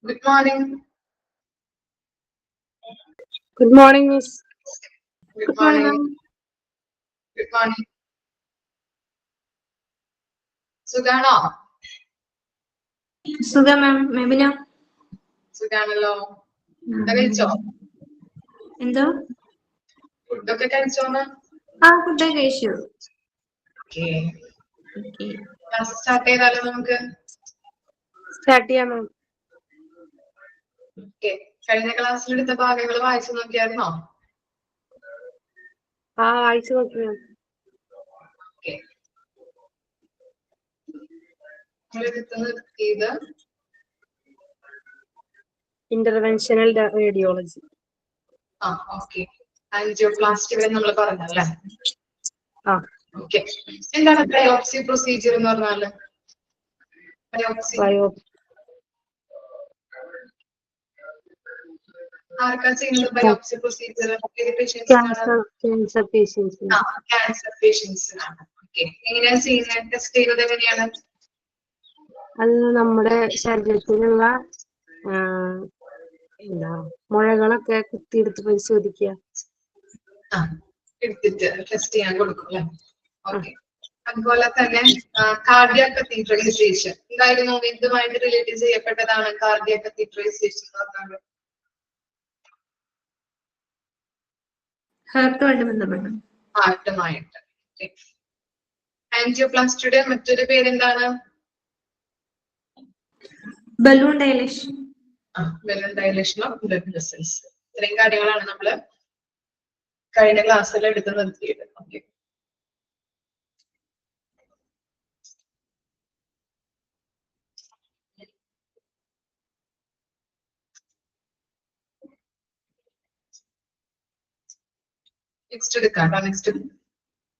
Good morning. Good morning, Miss. Good morning. Good morning. സുഖാണോ? സുഖം മാം. മെബിനോ? സുഖാണല്ലോ. കഴിച്ചോ? എന്തോ? ഫുഡൊക്കെ കഴിച്ചോന്ന്? ഫുഡൊക്കെ കഴിച്ചു. ക്ലാസ് സ്റ്റാർട്ട് ചെയ്താലോ നമുക്ക്? സ്റ്റാർട്ട് ചെയ്യാം മാം. കഴിഞ്ഞ ക്ലാസ്സിൽ എടുത്ത ഭാഗങ്ങൾ വായിച്ചു നോക്കിയായിരുന്നോ? വായിച്ചു നോക്കി മാം. ഇത് ഇന്റർവെൻഷണൽ റേഡിയോളജി. ആൻജിയോപ്ലാസ്റ്റി വരെ നമ്മൾ പറഞ്ഞല്ലേ? ഓക്കെ. എന്താണ് ബയോപ്സി പ്രൊസീജിയർ എന്ന് പറഞ്ഞാല്? ആർക്കാ ചെയ്യുന്നത് biopsy procedure? Cancer patients. Cancer പേഷ്യൻസിനാണ്. എങ്ങനെയാണ് ചെയ്യുന്നത്? ടെസ്റ്റ് ചെയ്യുന്നത് എങ്ങനെയാണ്? അത് നമ്മുടെ ശരീരത്തിലുള്ള മുഴകളൊക്കെ കുത്തിയെടുത്ത് പരിശോധിക്കുക. എടുത്തിട്ട് ടെസ്റ്റ് ചെയ്യാൻ കൊടുക്കും അല്ലെ? ഓക്കെ. അതുപോലെ തന്നെ കാർഡിയാക് കത്തീഡ്രലൈസേഷൻ എന്തായിരുന്നു? ഇതുമായിട്ട് റിലേറ്റ് ചെയ്യപ്പെട്ടതാണ് കാർഡിയാക് കത്തീഡ്രലൈസേഷൻ എന്ന് പറഞ്ഞാൽ. ഹാർട്ടുമായിട്ട്. ആൻജിയോപ്ലാസ്റ്റിയുടെ മറ്റൊരു പേരെന്താണ്? Balloon dilation. Balloon dilation of blood vessels. ഇത്രയും കാര്യങ്ങളാണ് നമ്മൾ കഴിഞ്ഞ ക്ലാസ്സിൽ എടുത്ത് നിർത്തിയത്. ഓക്കെ. നെക്സ്റ്റ് എടുക്കാം. നെക്സ്റ്റ്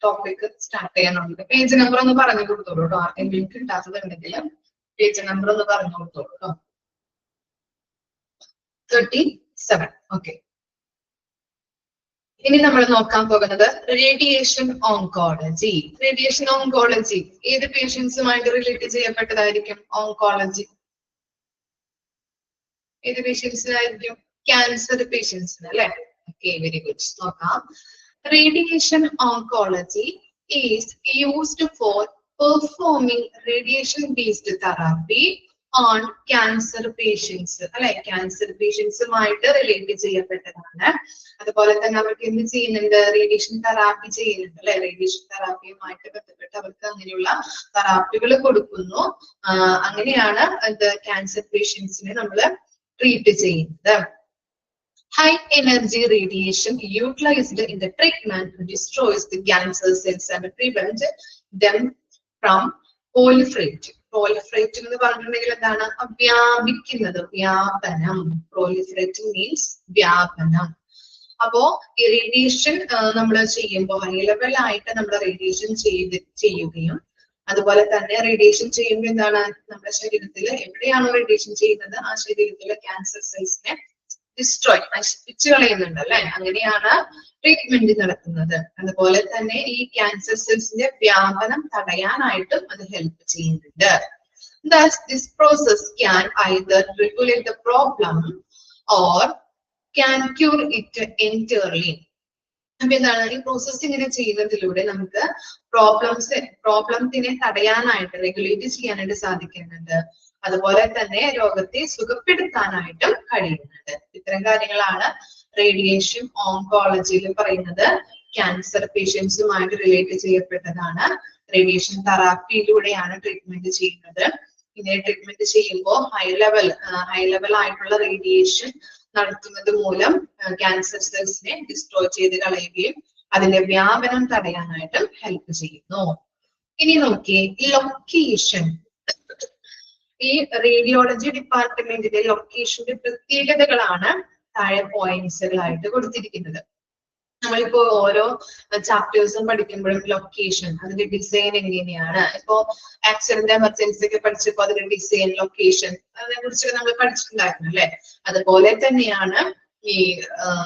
ടോപ്പിക് സ്റ്റാർട്ട് ചെയ്യാനുണ്ട്. പേജ് നമ്പർ ഒന്ന് പറഞ്ഞു കൊടുത്തോളൂ കേട്ടോ. ആർക്കെങ്കിലും കിട്ടാത്തതുണ്ടെങ്കിൽ പേജ് നമ്പർ ഒന്ന് പറഞ്ഞു കൊടുത്തോളൂ കേട്ടോ. 37. ഓക്കെ. ഇനി നമ്മൾ നോക്കാൻ പോകുന്നത് റേഡിയേഷൻ ഓങ്കോളജി. റേഡിയേഷൻ ഓങ്കോളജി ഏത് പേഷ്യൻസുമായിട്ട് റിലേറ്റ് ചെയ്യപ്പെട്ടതായിരിക്കും? ഓങ്കോളജി ഏത് പേഷ്യൻസിനായിരിക്കും? ക്യാൻസർ പേഷ്യൻസിന് അല്ലെ? Okay, very good. നോക്കാം. Radiation oncology is used for performing radiation based therapy on cancer patients അല്ലെ? ക്യാൻസർ പേഷ്യൻസുമായിട്ട് റിലേറ്റ് ചെയ്യപ്പെട്ടതാണ്. അതുപോലെ തന്നെ അവർക്ക് എന്ത് ചെയ്യുന്നുണ്ട്? റേഡിയേഷൻ തെറാപ്പി ചെയ്യുന്നുണ്ട് അല്ലെ? റേഡിയേഷൻ തെറാപ്പിയുമായിട്ട് ബന്ധപ്പെട്ട് അവർക്ക് അങ്ങനെയുള്ള തെറാപ്പികൾ കൊടുക്കുന്നു. അങ്ങനെയാണ് ക്യാൻസർ പേഷ്യൻസിനെ നമ്മൾ ട്രീറ്റ് ചെയ്യുന്നത്. High energy radiation utilized in the treatment destroys the cancer cells and prevent them from proliferating. Proliferating എന്ന് പറഞ്ഞിട്ടുണ്ടെങ്കിൽ എന്താണ്? വ്യാപിക്കുന്നത്, വ്യാപനം. Proliferating means വ്യാപനം. അപ്പോ ഈ റേഡിയേഷൻ നമ്മൾ ചെയ്യുമ്പോൾ ഹൈ ലെവൽ ആയിട്ട് നമ്മൾ റേഡിയേഷൻ ചെയ്യുകയും അതുപോലെ തന്നെ റേഡിയേഷൻ ചെയ്യുമ്പോൾ എന്താണ്? നമ്മുടെ ശരീരത്തിൽ എവിടെയാണോ റേഡിയേഷൻ ചെയ്യുന്നത് ആ ശരീരത്തിലെ ക്യാൻസർ സെൽസിനെ ഡിസ്ട്രോയ്, നശിപ്പിച്ചു കളയുന്നുണ്ട് അല്ലെ? അങ്ങനെയാണ് ട്രീറ്റ്മെന്റ് നടത്തുന്നത്. അതുപോലെ തന്നെ ഈ ക്യാൻസർ സെൽസിന്റെ വ്യാപനം തടയാനായിട്ടും അത് ഹെൽപ്പ് ചെയ്യുന്നുണ്ട്. Thus, this process can either regulate the problem or can cure it entirely. അപ്പൊ എന്താണ് ഈ പ്രോസസ് ഇങ്ങനെ ചെയ്യുന്നതിലൂടെ നമുക്ക് പ്രോബ്ലത്തിനെ തടയാനായിട്ട്, റെഗുലേറ്റ് ചെയ്യാനായിട്ട് സാധിക്കുന്നുണ്ട്. അതുപോലെ തന്നെ രോഗത്തെ സുഖപ്പെടുത്താനായിട്ടും കഴിയുന്നുണ്ട്. ഇത്തരം കാര്യങ്ങളാണ് റേഡിയേഷൻ ഓങ്കോളജിയിൽ പറയുന്നത്. ക്യാൻസർ പേഷ്യൻസുമായിട്ട് റിലേറ്റ് ചെയ്യപ്പെട്ടതാണ്. റേഡിയേഷൻ തെറാപ്പിയിലൂടെയാണ് ട്രീറ്റ്മെന്റ് ചെയ്യുന്നത്. ഇങ്ങനെ ട്രീറ്റ്മെന്റ് ചെയ്യുമ്പോൾ ഹൈ ലെവൽ ആയിട്ടുള്ള റേഡിയേഷൻ നടത്തുന്നത് മൂലം ക്യാൻസർ സെൽസിനെ ഡിസ്ട്രോയ് ചെയ്ത് കളയുകയും അതിന്റെ വ്യാപനം തടയാനായിട്ടും ഹെൽപ്പ് ചെയ്യുന്നു. ഇനി നോക്കിയേ, ലൊക്കേഷൻ. ഈ റേഡിയോളജി ഡിപ്പാർട്ട്മെന്റിന്റെ ലൊക്കേഷന്റെ പ്രത്യേകതകളാണ് താഴെ പോയിന്റ്സുകളായിട്ട് കൊടുത്തിരിക്കുന്നത്. നമ്മളിപ്പോ ഓരോ ചാപ്റ്റേഴ്സും പഠിക്കുമ്പോഴും ലൊക്കേഷൻ, അതിന്റെ ഡിസൈൻ എങ്ങനെയാണ്, ഇപ്പോ ആക്സിഡന്റ് എമർജൻസി ഒക്കെ പഠിച്ചപ്പോ അതിന്റെ ഡിസൈൻ, ലൊക്കേഷൻ, അതിനെ കുറിച്ചൊക്കെ നമ്മൾ പഠിച്ചിട്ടുണ്ടായിരുന്നു അല്ലെ? അതുപോലെ തന്നെയാണ് ഈ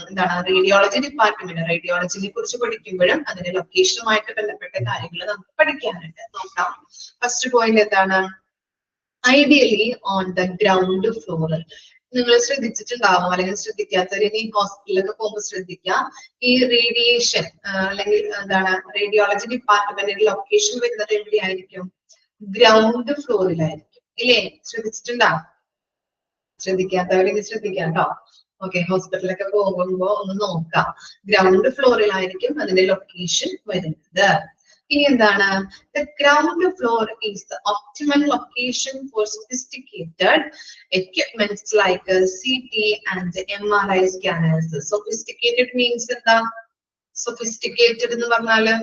എന്താണ് റേഡിയോളജി ഡിപ്പാർട്ട്മെന്റ്, റേഡിയോളജിനെ കുറിച്ച് പഠിക്കുമ്പോഴും അതിന്റെ ലൊക്കേഷനുമായിട്ട് ബന്ധപ്പെട്ട കാര്യങ്ങൾ നമുക്ക് പഠിക്കാനുണ്ട്. നോക്കാം. ഫസ്റ്റ് പോയിന്റ് എന്താണ്? Ideally on the ground floor. നിങ്ങൾ ശ്രദ്ധിച്ചിട്ടുണ്ടാവും, അല്ലെങ്കിൽ ശ്രദ്ധിക്കാത്തവർ ഇനി ഹോസ്പിറ്റലിലൊക്കെ പോകുമ്പോൾ ശ്രദ്ധിക്കാം. ഈ റേഡിയേഷൻ അല്ലെങ്കിൽ എന്താണ് റേഡിയോളജി ഡിപ്പാർട്ട്മെന്റിന്റെ ലൊക്കേഷൻ വരുന്നത് എവിടെയായിരിക്കും? ഗ്രൗണ്ട് ഫ്ലോറിലായിരിക്കും ഇല്ലേ? ശ്രദ്ധിച്ചിട്ടുണ്ടാവും. ശ്രദ്ധിക്കാത്തവരെങ്കിൽ ശ്രദ്ധിക്കാം കേട്ടോ. ഓക്കെ, ഹോസ്പിറ്റലിലൊക്കെ പോകുമ്പോ ഒന്ന് നോക്കാം. ഗ്രൗണ്ട് ഫ്ലോറിലായിരിക്കും അതിന്റെ ലൊക്കേഷൻ വരുന്നത്. ഇനി എന്താണ്? The ground floor is the optimal location for sophisticated equipments like CT and MRI scanners. Sophisticated means എന്താ? Sophisticated എന്ന് പറഞ്ഞാല്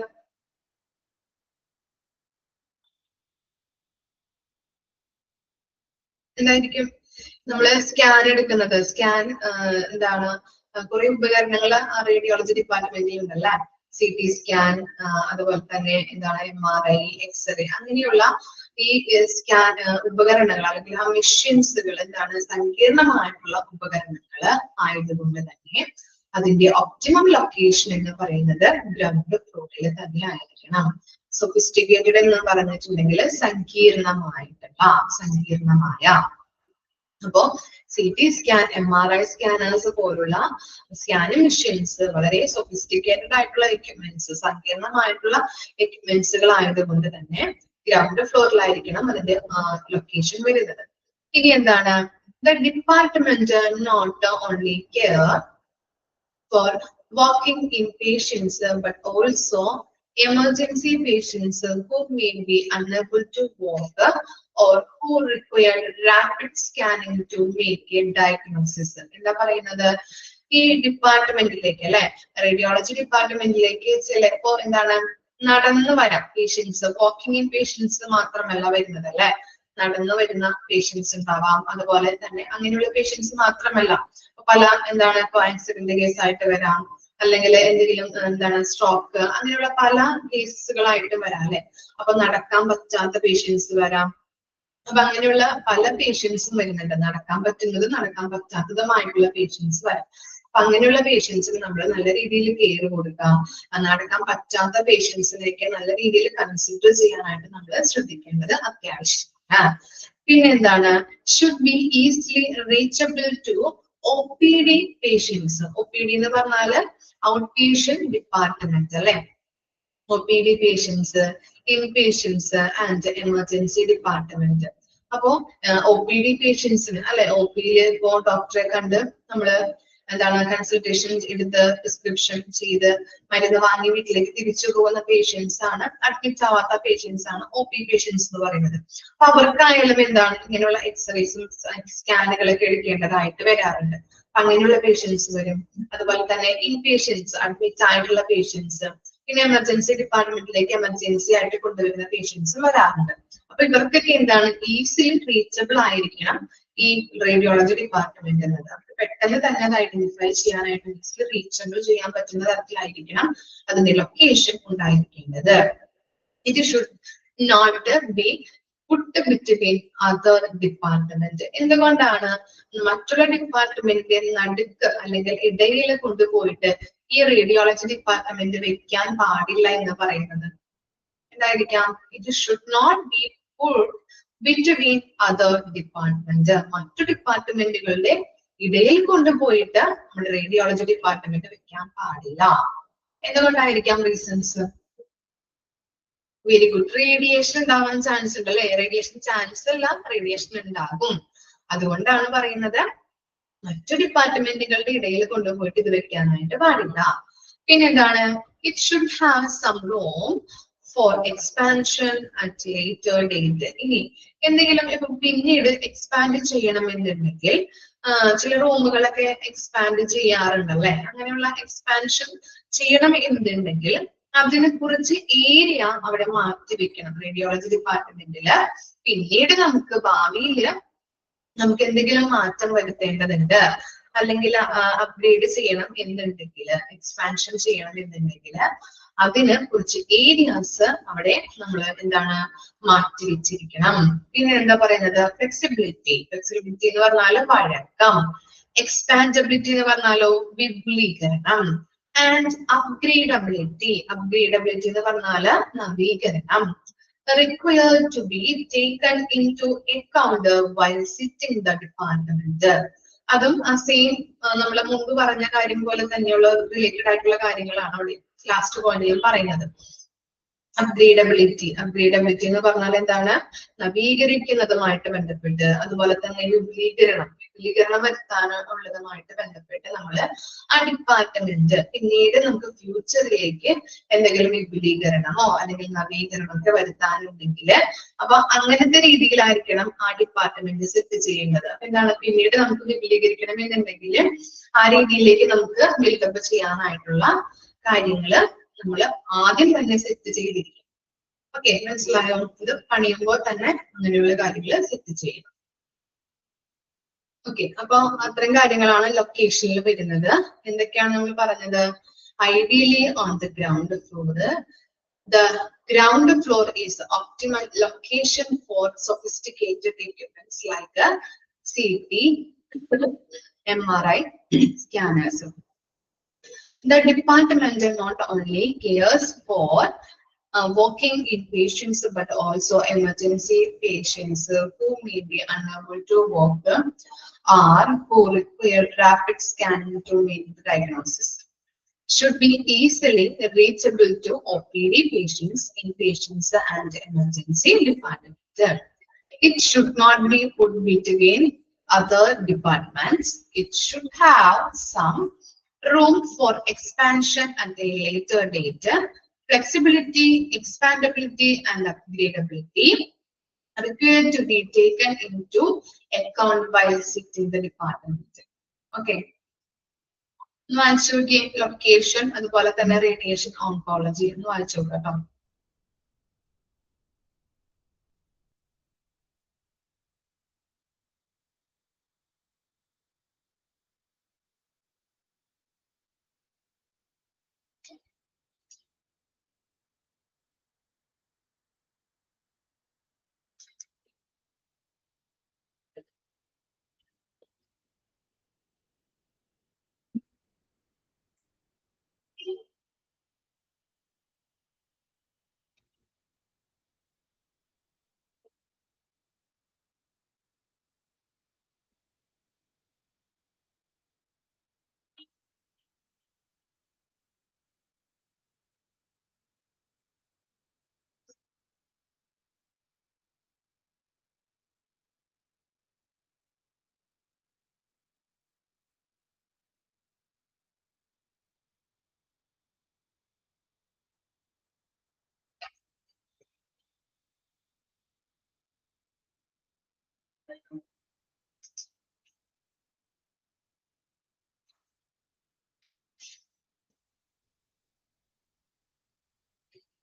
എന്തായിരിക്കും? നമ്മള് സ്കാൻ എടുക്കുന്നത്, സ്കാൻ എന്താണ് കുറെ ഉപകരണങ്ങൾ റേഡിയോളജി ഡിപ്പാർട്ട്മെന്റിൽ ഉണ്ടല്ലേ. CT സ്കാൻ, അതുപോലെ തന്നെ എന്താണ് MRI, എക്സ്റേ, അങ്ങനെയുള്ള ഈ സ്കാൻ ഉപകരണങ്ങൾ അല്ലെങ്കിൽ ആ മെഷീൻസുകൾ എന്താണ് സങ്കീർണമായിട്ടുള്ള ഉപകരണങ്ങൾ ആയതുകൊണ്ട് തന്നെ അതിന്റെ ഒപ്റ്റിമം ലൊക്കേഷൻ എന്ന് പറയുന്നത് ഗ്രൗണ്ട് ഫ്ലോറിൽ തന്നെ ആയിരിക്കണം. സൊഫിസ്റ്റിക്കേറ്റഡ് എന്ന് പറഞ്ഞിട്ടുണ്ടെങ്കിൽ സങ്കീർണമായ. അപ്പോ CT സ്കാൻ, MRI സ്കാനേഴ്സ് പോലുള്ള സ്കാനിങ് മെഷീൻസ് വളരെ സൊഫിസ്റ്റിക്കേറ്റഡ് ആയിട്ടുള്ള എക്യുപ്മെന്റ്സ്, സങ്കീർണമായിട്ടുള്ള എക്യുപ്മെന്റ്സുകൾ ആയതുകൊണ്ട് തന്നെ ഗ്രൗണ്ട് ഫ്ലോറിലായിരിക്കണം അതിന്റെ ലൊക്കേഷൻ വരുന്നത്. ഇനി എന്താണ്? The department not only care for walking in patients but also emergency patients who may be unable to walk or who require rapid scanning to make a diagnosis. എന്താ പറയുന്നത്? ഈ ഡിപ്പാർട്ട്മെന്റിലേക്ക് അല്ലെ, റേഡിയോളജി ഡിപ്പാർട്ട്മെന്റിലേക്ക് ചിലപ്പോ എന്താണ് നടന്നു വരാം പേഷ്യൻസ്. വാക്കിംഗ് ഇൻ പേഷ്യൻസ് മാത്രമല്ല വരുന്നത് അല്ലെ, നടന്നു വരുന്ന പേഷ്യൻസ് ഉണ്ടാവാം. അതുപോലെ തന്നെ അങ്ങനെയുള്ള പേഷ്യൻസ് മാത്രമല്ല, പല എന്താണ് ഇപ്പൊ ആക്സിഡന്റ് കേസ് ആയിട്ട് വരാം, അല്ലെങ്കിൽ എന്തെങ്കിലും എന്താണ് സ്ട്രോക്ക്, അങ്ങനെയുള്ള പല കേസുകളായിട്ട് വരാം അല്ലെ. അപ്പൊ നടക്കാൻ പറ്റാത്ത പേഷ്യൻസ് വരാം. അപ്പൊ അങ്ങനെയുള്ള പല പേഷ്യൻസും വരുന്നുണ്ട്. നടക്കാൻ പറ്റുന്നതും നടക്കാൻ പറ്റാത്തതുമായിട്ടുള്ള പേഷ്യൻസ് വരാം. അപ്പൊ അങ്ങനെയുള്ള പേഷ്യൻസിന് നമ്മൾ നല്ല രീതിയിൽ കെയർ കൊടുക്കാം. നടക്കാൻ പറ്റാത്ത പേഷ്യൻസിനെയൊക്കെ നല്ല രീതിയിൽ കൺസിഡർ ചെയ്യാനായിട്ട് നമ്മൾ ശ്രദ്ധിക്കേണ്ടത് അത്യാവശ്യമാണ്. പിന്നെ എന്താണ്? Should be easily reachable to OPD patients. OPD എന്ന് പറഞ്ഞാല് ഔട്ട് പേഷ്യന്റ് ഡിപ്പാർട്ട്മെന്റ് അല്ലെ. OPD patients, in patients and emergency department. അപ്പോ OPD പേഷ്യൻസിന് അല്ലെ, OPD ഇപ്പോ ഡോക്ടറെ കണ്ട് നമ്മള് എന്താണ് കൺസൾട്ടേഷൻ എടുത്ത് പ്രിസ്ക്രിപ്ഷൻ ചെയ്ത് മരുന്ന് വാങ്ങി വീട്ടിലേക്ക് തിരിച്ചു പോകുന്ന പേഷ്യൻസ് ആണ്, അഡ്മിറ്റ് ആവാത്ത പേഷ്യൻസ് ആണ് OP പേഷ്യൻസ് എന്ന് പറയുന്നത്. അപ്പൊ അവർക്കായാലും എന്താണ് ഇങ്ങനെയുള്ള എക്സ്റേസും സ്കാനുകളൊക്കെ എടുക്കേണ്ടതായിട്ട് വരാറുണ്ട്. അപ്പൊ അങ്ങനെയുള്ള പേഷ്യൻസ് വരും. അതുപോലെ തന്നെ ഇൻ പേഷ്യൻസ്, അഡ്മിറ്റ് ആയിട്ടുള്ള പേഷ്യൻസ്, പിന്നെ എമർജൻസി ഡിപ്പാർട്ട്മെന്റിലേക്ക് എമർജൻസി ആയിട്ട് കൊണ്ടുവരുന്ന പേഷ്യൻസും വരാറുണ്ട്. അപ്പൊ ഇവർക്കൊക്കെ എന്താണ് ഈസിലി റീച്ചബിൾ ആയിരിക്കണം ഈ റേഡിയോളജി ഡിപ്പാർട്ട്മെന്റ് എന്നത്. പെട്ടെന്ന് തന്നെ അത് ഐഡന്റിഫൈ ചെയ്യാനായിട്ട് ഈസിലി റീച്ചബിൾ ചെയ്യാൻ പറ്റുന്ന തരത്തിലായിരിക്കണം അതിന്റെ ലൊക്കേഷൻ ഉണ്ടായിരിക്കേണ്ടത്. It should not be put between other department. എന്തുകൊണ്ടാണ് മറ്റുള്ള ഡിപ്പാർട്ട്മെന്റിന്റെ നടുക്ക് അല്ലെങ്കിൽ ഇടയിൽ കൊണ്ടുപോയിട്ട് ഈ റേഡിയോളജി ഡിപ്പാർട്ട്മെന്റ് വെക്കാൻ പാടില്ല എന്ന് പറയുന്നത്? എന്തായിരിക്കാം? It should not be put between other department. മറ്റു ഡിപ്പാർട്ട്മെന്റുകളുടെ ഇടയിൽ കൊണ്ടുപോയിട്ട് നമ്മുടെ റേഡിയോളജി ഡിപ്പാർട്ട്മെന്റ് വെക്കാൻ പാടില്ല. എന്തുകൊണ്ടായിരിക്കാം റീസൺസ്? Very good. റേഡിയേഷൻ ഉണ്ടാവാൻ ചാൻസ് ഉണ്ട് അല്ലെ. റേഡിയേഷൻ ചാൻസ് അല്ല, റേഡിയേഷൻ ഉണ്ടാകും. അതുകൊണ്ടാണ് പറയുന്നത് മറ്റു ഡിപ്പാർട്ട്മെന്റുകളുടെ ഇടയിൽ കൊണ്ടുപോയിട്ട് ഇത് വെക്കാനായിട്ട് പാടില്ല. പിന്നെ എന്താണ്? It should have some room for expansion at later date. ഇനി എന്തെങ്കിലും ഇപ്പൊ പിന്നീട് എക്സ്പാൻഡ് ചെയ്യണമെന്നുണ്ടെങ്കിൽ ചില റൂമുകളൊക്കെ എക്സ്പാൻഡ് ചെയ്യാറുണ്ടല്ലേ. അങ്ങനെയുള്ള എക്സ്പാൻഷൻ ചെയ്യണം എന്നുണ്ടെങ്കിൽ അതിനെ കുറിച്ച് ഏരിയ അവിടെ മാറ്റി വെക്കണം റേഡിയോളജി ഡിപ്പാർട്ട്മെന്റില്. പിന്നീട് നമുക്ക് ഭാവിയില് നമുക്ക് എന്തെങ്കിലും മാറ്റം വരുത്തേണ്ടതുണ്ട്, അല്ലെങ്കിൽ അപ്ഗ്രേഡ് ചെയ്യണം എന്നുണ്ടെങ്കിൽ, എക്സ്പാൻഷൻ ചെയ്യണം എന്നുണ്ടെങ്കിൽ അതിന് കുറച്ച് ഏരിയാസ് അവിടെ നമ്മൾ എന്താണ് മാറ്റി വെച്ചിരിക്കണം. പിന്നെ എന്താ പറയുന്നത്? ഫ്ലെക്സിബിലിറ്റി. ഫ്ലെക്സിബിലിറ്റി എന്ന് പറഞ്ഞാല് വഴക്കം. എക്സ്പാൻഡബിലിറ്റി എന്ന് പറഞ്ഞാലോ വിപുലീകരണം. ആൻഡ് അപ്ഗ്രേഡബിലിറ്റി. അപ്ഗ്രേഡബിലിറ്റി എന്ന് പറഞ്ഞാല് നവീകരണം. required to be taken into account while sitting the department. അതും ആ സെയിം നമ്മളെ മുമ്പ് പറഞ്ഞ കാര്യം പോലെ തന്നെയുള്ള റിലേറ്റഡ് ആയിട്ടുള്ള കാര്യങ്ങളാണ് അവിടെ ലാസ്റ്റ് പോയിന്റിൽ പറയുന്നത്. അപ്ഗ്രേഡബിലിറ്റി എന്ന് പറഞ്ഞാൽ എന്താണ്? നവീകരിക്കുന്നതുമായിട്ട് ബന്ധപ്പെട്ട്, അതുപോലെ തന്നെ വിപുലീകരണം വരുത്താനുള്ളതുമായിട്ട് ബന്ധപ്പെട്ട് നമ്മൾ ആ ഡിപ്പാർട്ട്മെന്റ് പിന്നീട് നമുക്ക് ഫ്യൂച്ചറിലേക്ക് എന്തെങ്കിലും വിപുലീകരണമോ അല്ലെങ്കിൽ നവീകരണമൊക്കെ വരുത്താനുണ്ടെങ്കിൽ അപ്പൊ അങ്ങനത്തെ രീതിയിലായിരിക്കണം ആ ഡിപ്പാർട്ട്മെന്റ് സെറ്റ് ചെയ്യുന്നത്. അപ്പൊ എന്താണ്, പിന്നീട് നമുക്ക് വിപുലീകരിക്കണം എന്നുണ്ടെങ്കിൽ ആ രീതിയിലേക്ക് നമുക്ക് ബിൽഡപ്പ് ചെയ്യാനായിട്ടുള്ള കാര്യങ്ങള് നമ്മൾ ആദ്യം തന്നെ സെറ്റ് ചെയ്തിരിക്കും. ഓക്കെ, മനസ്സിലായോ? ഇത് പണിയുമ്പോൾ തന്നെ അങ്ങനെയുള്ള കാര്യങ്ങൾ സെറ്റ് ചെയ്യണം. ഓക്കെ, അപ്പൊ അത്തരം കാര്യങ്ങളാണ് ലൊക്കേഷനിൽ വരുന്നത്. എന്തൊക്കെയാണ് നമ്മൾ പറഞ്ഞത്? Ideally on the ground floor. The ground floor is the optimal location for sophisticated equipments like CT, MRI scanners. The department not only cares for walking in patients but also emergency patients who may be unable to walk or who require rapid scanning to make the diagnosis. Should be easily reachable to OPD patients, inpatients and emergency department. It should not be put between other departments. It should have some room for expansion at a later date. Flexibility, expandability and upgradability required to be taken into account while sitting the department. Okay. Location അതുപോലെ തന്നെ radiation oncology എന്ന് വായിച്ചു കേട്ടോ.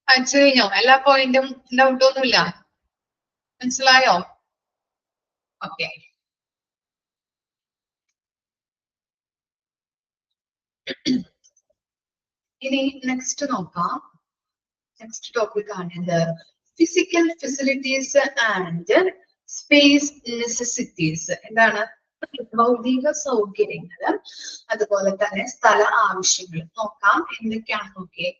പഠിച്ചു കഴിഞ്ഞോ? എല്ലാ പോയിന്റും doubt ഒന്നുമില്ല? മനസ്സിലായോ? ഓക്കെ. ഇനി നെക്സ്റ്റ് നോക്കാം. നെക്സ്റ്റ് ടോപ്പിക് ആണ് physical facilities and space necessities. എന്താണ്? ഭൗതിക സൗകര്യങ്ങൾ അതുപോലെ തന്നെ സ്ഥല ആവശ്യങ്ങൾ നോക്കാം. എന്തൊക്കെയാണ് നോക്കിയേ.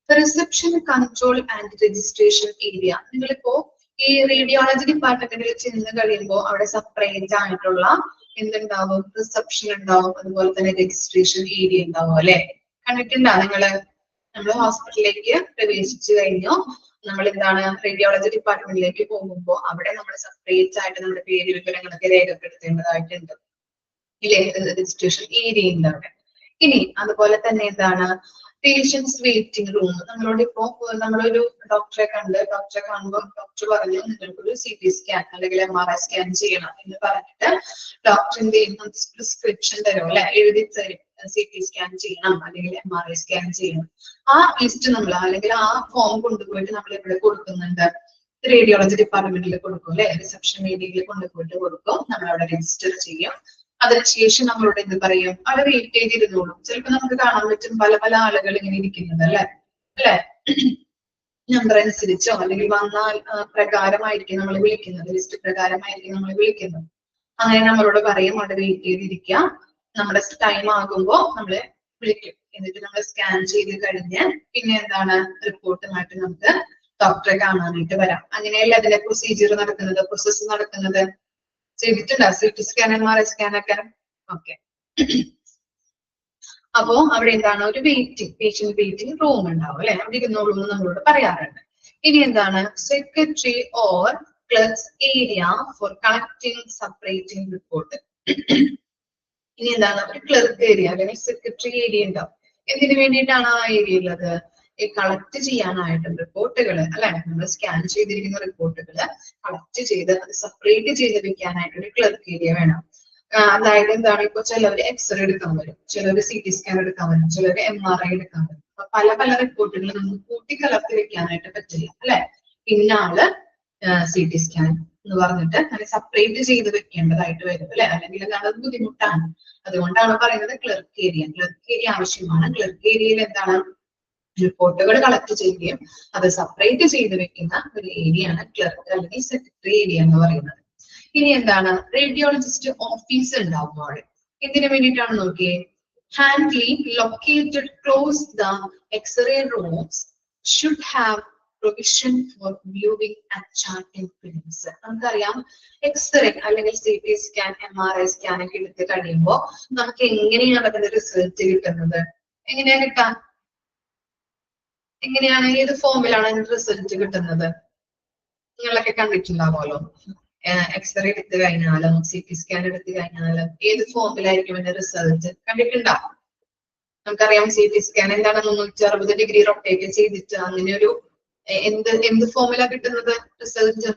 Reception, control and registration area. നിങ്ങളിപ്പോ ഈ റേഡിയോളജി ഡിപ്പാർട്ട്മെന്റിൽ ചെന്ന് കഴിയുമ്പോൾ അവിടെ സെപ്പറേറ്റ് ആയിട്ടുള്ള എന്തുണ്ടാവും? റിസപ്ഷൻ ഉണ്ടാവും, അതുപോലെ തന്നെ രജിസ്ട്രേഷൻ ഏരിയ ഉണ്ടാവും അല്ലെ? കണ്ടിട്ടുണ്ടോ നിങ്ങള്? നമ്മൾ ഹോസ്പിറ്റലിലേക്ക് പ്രവേശിച്ചു കഴിഞ്ഞു, നമ്മൾ എന്താണ് റേഡിയോളജി ഡിപ്പാർട്ട്മെന്റിലേക്ക് പോകുമ്പോൾ അവിടെ നമ്മൾ സെപ്പറേറ്റ് ആയിട്ട് നമ്മുടെ പേര് വിവരങ്ങളൊക്കെ രേഖപ്പെടുത്തേണ്ടതായിട്ടുണ്ട് ഇല്ലേ? രജിസ്ട്രേഷൻ ഏരിയ ഉണ്ട് അവിടെ. ഇനി അതുപോലെ തന്നെ എന്താണ്? Patients waiting room. നമ്മളോട് ഇപ്പോ നമ്മളൊരു ഡോക്ടറെ കാണുമ്പോൾ ഡോക്ടർ പറഞ്ഞു നിങ്ങൾക്കൊരു CT സ്കാൻ അല്ലെങ്കിൽ MRI സ്കാൻ ചെയ്യണം എന്ന് പറഞ്ഞിട്ട് ഡോക്ടർ എന്ത് ചെയ്യുന്നു? പ്രിസ്ക്രിപ്ഷൻ തരും അല്ലെ? എഴുതി തരും. CT സ്കാൻ ചെയ്യണം അല്ലെങ്കിൽ MRI സ്കാൻ ചെയ്യണം. ആ ലിസ്റ്റ് നമ്മൾ അല്ലെങ്കിൽ ആ ഫോം കൊണ്ടുപോയിട്ട് നമ്മൾ എവിടെ കൊടുക്കുന്നുണ്ട്? റേഡിയോളജി ഡിപ്പാർട്ട്മെന്റിൽ കൊടുക്കും അല്ലെ? റിസപ്ഷൻ ഏരിയയിൽ കൊണ്ടുപോയിട്ട് കൊടുക്കും. നമ്മൾ അവിടെ രജിസ്റ്റർ ചെയ്യും. അതിനുശേഷം നമ്മളോട് എന്ത് പറയും? അവിടെ വെയിറ്റ് ചെയ്തിരുന്നോളും. ചിലപ്പോ നമുക്ക് കാണാൻ പറ്റും പല പല ആളുകൾ ഇങ്ങനെ ഇരിക്കുന്നത് അല്ലെ? നമ്പർ അനുസരിച്ചോ അല്ലെങ്കിൽ വന്നാൽ പ്രകാരമായിരിക്കും നമ്മൾ വിളിക്കുന്നത്, ലിസ്റ്റ് പ്രകാരമായിരിക്കും നമ്മൾ വിളിക്കുന്നത്. അങ്ങനെ നമ്മളോട് പറയും അവിടെ വെയിറ്റ് ചെയ്തിരിക്കുക, നമ്മുടെ ടൈം ആകുമ്പോ നമ്മളെ വിളിക്കും. എന്നിട്ട് നമ്മൾ സ്കാൻ ചെയ്ത് കഴിഞ്ഞ് പിന്നെ എന്താണ്? റിപ്പോർട്ടുമായിട്ട് നമുക്ക് ഡോക്ടറെ കാണാനായിട്ട് വരാം. അങ്ങനെയല്ല അതിന്റെ പ്രൊസീജിയർ നടക്കുന്നത്, പ്രോസസ്സ് നടക്കുന്നത്. ചെയ്തിട്ടുണ്ടോ CT സ്കാൻ MRI സ്കാൻ ഒക്കെ? ഓക്കെ. അപ്പോ അവിടെ എന്താണ് ഒരു പേഷ്യന്റ് വെയിറ്റിംഗ് റൂം ഉണ്ടാവും അല്ലെ, അവിടെ ഇരുന്നോളൂ എന്ന് നമ്മളോട് പറയാറുണ്ട്. ഇനി എന്താണ് secretary or clerks area for collecting separating report. ഇനി എന്താണ് ഒരു ക്ലർക്ക് ഏരിയ അല്ലെങ്കിൽ സെക്രട്ടറി ഏരിയ ഉണ്ടാവും. എന്തിനു വേണ്ടിയിട്ടാണ് ആ ഏരിയ ഉള്ളത്? ഈ കളക്ട് ചെയ്യാനായിട്ട് റിപ്പോർട്ടുകൾ അല്ലെ, നമ്മൾ സ്കാൻ ചെയ്തിരിക്കുന്ന റിപ്പോർട്ടുകൾ കളക്ട് ചെയ്ത് അത് സെപ്പറേറ്റ് ചെയ്ത് വെക്കാനായിട്ട് ഒരു ക്ലർക്ക് ഏരിയ വേണം. അതായത് എന്താണ്, ഇപ്പൊ ചിലവർ എക്സ്റേ എടുക്കാൻ വരും, ചിലർ CT സ്കാൻ എടുക്കാൻ വരും, ചിലർ MRI എടുക്കാൻ വരും. അപ്പൊ പല പല റിപ്പോർട്ടുകൾ നമുക്ക് കൂട്ടിക്കലർത്തി വെക്കാനായിട്ട് പറ്റില്ല അല്ലെ. ഇന്നാള് CT സ്കാൻ എന്ന് പറഞ്ഞിട്ട് അങ്ങനെ സെപ്പറേറ്റ് ചെയ്ത് വെക്കേണ്ടതായിട്ട് വരും അല്ലെ, അല്ലെങ്കിൽ അത് ബുദ്ധിമുട്ടാണ്. അതുകൊണ്ടാണ് പറയുന്നത് ക്ലർക്ക് ഏരിയ. ക്ലർക്ക് ഏരിയ ആവശ്യമാണ്. ക്ലർക്ക് ഏരിയയിൽ എന്താണ് റിപ്പോർട്ടുകൾ കളക്ട് ചെയ്യുകയും അത് സെപ്പറേറ്റ് ചെയ്ത് വെക്കുന്ന ഒരു ഏരിയയാണ് ക്ലർക്ക് അല്ലെങ്കിൽ സെക്രട്ടറി ഏരിയ എന്ന് പറയുന്നത്. ഇനി എന്താണ് റേഡിയോളജിസ്റ്റ് ഓഫീസ് ഉണ്ടാവും അവിടെ. എന്തിനു വേണ്ടിയിട്ടാണ് നോക്കിയേ, handily located close the x-ray rooms should have provision for viewing and charting films. നമുക്കറിയാം എക്സ്റേ അല്ലെങ്കിൽ CT സ്കാൻ MRI സ്കാൻ ഒക്കെ എടുത്ത് കഴിയുമ്പോൾ നമുക്ക് എങ്ങനെയാണ് അതിന്റെ റിസൾട്ട് കിട്ടുന്നത്? എങ്ങനെയാ കിട്ടാൻ? എങ്ങനെയാണ്, ഏത് ഫോമിലാണ് അതിന്റെ റിസൾട്ട് കിട്ടുന്നത്? നിങ്ങളൊക്കെ കണ്ടിട്ടുണ്ടാവുമല്ലോ. എക്സ്റേ എടുത്തു കഴിഞ്ഞാലും CT സ്കാൻ എടുത്തു കഴിഞ്ഞാലും ഏത് ഫോമിലായിരിക്കും അതിന്റെ റിസൾട്ട് കണ്ടിട്ടുണ്ടാവും. നമുക്കറിയാം CT സ്കാൻ എന്താണ് 360 ഡിഗ്രി റൊട്ടേറ്റ് ചെയ്തിട്ട് അങ്ങനെ ഒരു എന്ത് ഫോമിലാ കിട്ടുന്നത് റിസൾട്ട്?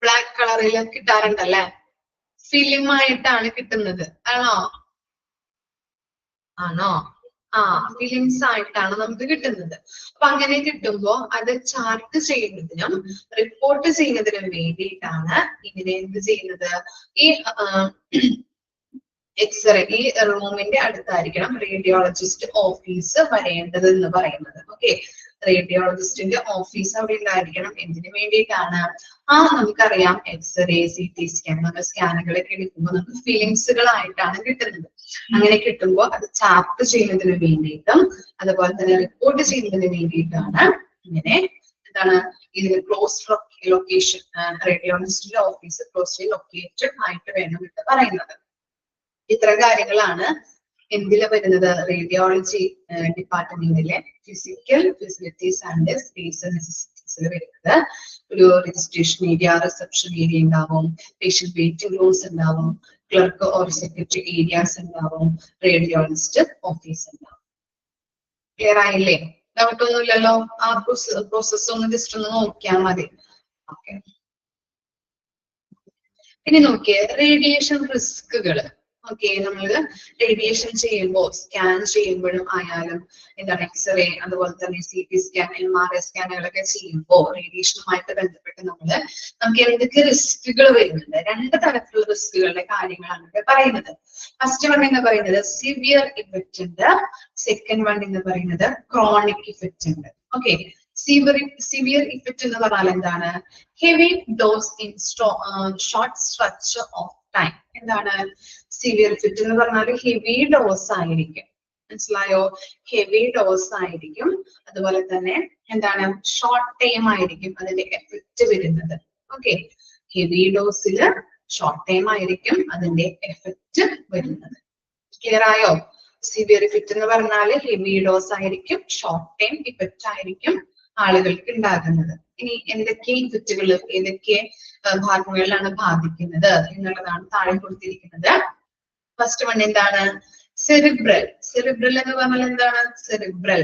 ബ്ലാക്ക് കളറിൽ കിട്ടാറുണ്ടല്ലേ, ഫിലിം ആയിട്ടാണ് കിട്ടുന്നത്. ആണോ? ഫിലിംസ് ആയിട്ടാണ് നമുക്ക് കിട്ടുന്നത്. അപ്പൊ അങ്ങനെ കിട്ടുമ്പോ അത് ചാർട്ട് ചെയ്യുന്നതിനും റിപ്പോർട്ട് ചെയ്യുന്നതിനും വേണ്ടിയിട്ടാണ് ഇങ്ങനെ എന്ത് ചെയ്യുന്നത്, ഈ എക്സ്റേ ഈ റൂമിന്റെ അടുത്തായിരിക്കണം റേഡിയോളജിസ്റ്റ് ഓഫീസ് വരേണ്ടത് എന്ന് പറയുന്നത്. ഓക്കെ, റേഡിയോളജിസ്റ്റിന്റെ ഓഫീസ് അവിടെ ഉണ്ടായിരിക്കണം. എന്തിനു വേണ്ടിയിട്ടാണ്? നമുക്കറിയാം എക്സ്റേ CT സ്കാൻ നമ്മൾ സ്കാനുകളൊക്കെ എടുക്കുമ്പോൾ നമുക്ക് ഫിലിംസുകളായിട്ടാണ് കിട്ടുന്നത്. അങ്ങനെ കിട്ടുമ്പോൾ അത് ചാർട്ട് ചെയ്യുന്നതിന് വേണ്ടിയിട്ടും അതുപോലെ തന്നെ റിപ്പോർട്ട് ചെയ്യുന്നതിന് വേണ്ടിയിട്ടാണ് ഇങ്ങനെ എന്താണ് ഇതിന് ക്ലോസ് ലൊക്കേഷൻ, റേഡിയോളജിസ്റ്റിന്റെ ഓഫീസ് ക്ലോസ്ലി ലൊക്കേറ്റഡ് ആയിട്ട് വേണം എന്ന് പറയുന്നത്. ഇത്തരം കാര്യങ്ങളാണ് എന്തില് വരുന്നത്, റേഡിയോളജി ഡിപ്പാർട്ട്മെന്റിലെ ഫിസിക്കൽ ഫെസിലിറ്റീസ് ആൻഡ് സ്പേസ് നെസസിറ്റീസിൽ വരുന്നത്. ഒരു രജിസ്ട്രേഷൻ ഏരിയ, റിസപ്ഷൻ ഏരിയ ഉണ്ടാവും, പേഷ്യന്റ് വെയിറ്റിംഗ് റൂംസ് ഉണ്ടാവും, ക്ലർക്ക് ഓർ സെക്രട്ടറി ഏരിയാസ് ഉണ്ടാവും, റേഡിയോളജിസ്റ്റ് ഓഫീസ് ഉണ്ടാവും. ക്ലിയർ ആയില്ലേ? ഡൗട്ട് ഒന്നുമില്ലല്ലോ? ആ പ്രോസസ് ഒന്ന് ജസ്റ്റ് ഒന്ന് നോക്കിയാൽ മതി. ഓക്കെ, ഇനി നോക്കിയേ റേഡിയേഷൻ റിസ്കുകൾ. ഓക്കെ, നമ്മള് റേഡിയേഷൻ ചെയ്യുമ്പോൾ സ്കാൻ ചെയ്യുമ്പോഴും ആയാലും എന്താണ് എക്സ്റേ അതുപോലെ തന്നെ CT സ്കാൻ MRI സ്കാനുകളൊക്കെ ചെയ്യുമ്പോൾ റേഡിയേഷനുമായിട്ട് ബന്ധപ്പെട്ട് നമുക്ക് എന്തൊക്കെ റിസ്കുകൾ വരുന്നുണ്ട്? 2 തരത്തിലുള്ള റിസ്കുകളുടെ കാര്യങ്ങളാണ് പറയുന്നത്. ഫസ്റ്റ് വൺ എന്ന് പറയുന്നത് സിവിയർ ഇഫക്റ്റ് ഉണ്ട്, സെക്കൻഡ് വൺ എന്ന് പറയുന്നത് ക്രോണിക് ഇഫക്റ്റ് ഉണ്ട്. ഓക്കെ, സിവിയർ ഇഫക്റ്റ് എന്ന് പറഞ്ഞാൽ എന്താണ്? Heavy dose in short structure of time. എന്താണ് സിവിയർ ഇഫക്റ്റ് എന്ന് പറഞ്ഞാൽ? ഹെവി ഡോസ് ആയിരിക്കും. മനസ്സിലായോ? ഹെവി ഡോസ് ആയിരിക്കും. അതുപോലെ തന്നെ എന്താണ് ഷോർട്ട് ടൈം ആയിരിക്കും അതിന്റെ എഫക്റ്റ് വരുന്നത്. ഓക്കെ, ഹെവി ഡോസില് ഷോർട്ട് ടൈം ആയിരിക്കും അതിന്റെ എഫക്റ്റ് വരുന്നത്. ക്ലിയർ ആയോ? സിവിയർ ഇഫക്റ്റ് എന്ന് പറഞ്ഞാൽ ഹെവി ഡോസ് ആയിരിക്കും, ഷോർട്ട് ടൈം ഇഫക്റ്റ് ആയിരിക്കും ആളുകൾക്ക് ഉണ്ടാകുന്നത്. ഇനി എന്തൊക്കെ ഇഫക്റ്റുകൾ ഏതൊക്കെ ഭാഗങ്ങളിലാണ് ബാധിക്കുന്നത് എന്നുള്ളതാണ് താഴെ കൊടുത്തിരിക്കുന്നത്. ഫസ്റ്റ് വൺ എന്താണ്? സെറിബ്രൽ. സെറിബ്രൽ എന്ന് പറഞ്ഞാൽ എന്താണ്? സെറിബ്രൽ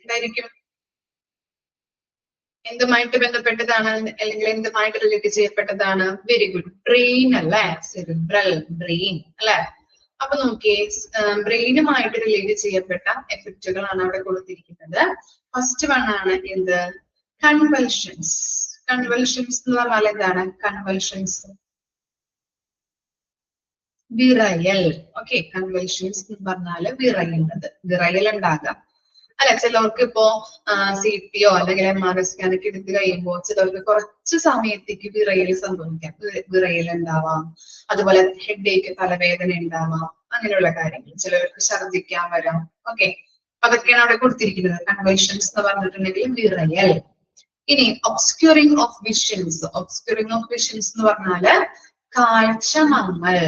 എന്തായിരിക്കും? എന്തുമായിട്ട് ബന്ധപ്പെട്ടതാണ് അല്ലെങ്കിൽ എന്തുമായിട്ട് റിലേറ്റ് ചെയ്യപ്പെട്ടതാണ്? വെരി ഗുഡ്, ബ്രെയിൻ അല്ലെ. സെറിബ്രൽ ബ്രെയിൻ അല്ലെ. അപ്പൊ നോക്കിയേ, ബ്രെയിനുമായിട്ട് റിലേറ്റ് ചെയ്യപ്പെട്ട എഫക്റ്റുകളാണ് അവിടെ കൊടുത്തിരിക്കുന്നത്. ഫസ്റ്റ് വൺ ആണ് എന്ത്? കൺവൽഷൻസ്. കൺവൽഷൻസ് എന്ന് പറഞ്ഞാൽ എന്താണ്? കൺവൽഷൻസ് വിറയൽ. ഓക്കെ, കൺവൽഷൻസ് എന്ന് പറഞ്ഞാല് വിറയുന്നത്, വിറയൽ ഉണ്ടാകാം അല്ലെ. ചിലവർക്ക് ഇപ്പോ CTയോ അല്ലെങ്കിൽ MRI സ്കാനൊക്കെ എടുത്ത് കഴിയുമ്പോൾ ചിലവർക്ക് കുറച്ച് സമയത്തേക്ക് വിറയൽ സംഭവിക്കാം, വിറയൽ ഉണ്ടാവാം. അതുപോലെ ഹെഡ് ഏക്ക്, തലവേദന ഉണ്ടാവാം, അങ്ങനെയുള്ള കാര്യങ്ങൾ. ചിലവർക്ക് ഛർദ്ദിക്കാൻ വരാം. ഓക്കെ, അതൊക്കെയാണ് അവിടെ കൊടുത്തിരിക്കുന്നത്. കൺവേർഷൻസ് എന്ന് പറഞ്ഞിട്ടുണ്ടെങ്കിൽ വിറയൽ. ഇനി ഒബ്സ്ക്യൂറിംഗ് ഓഫ് വിഷൻസ്. ഒബ്സ്ക്യൂറിംഗ് ഓഫ് വിഷൻസ് എന്ന് പറഞ്ഞാല് കാഴ്ച മങ്ങൽ,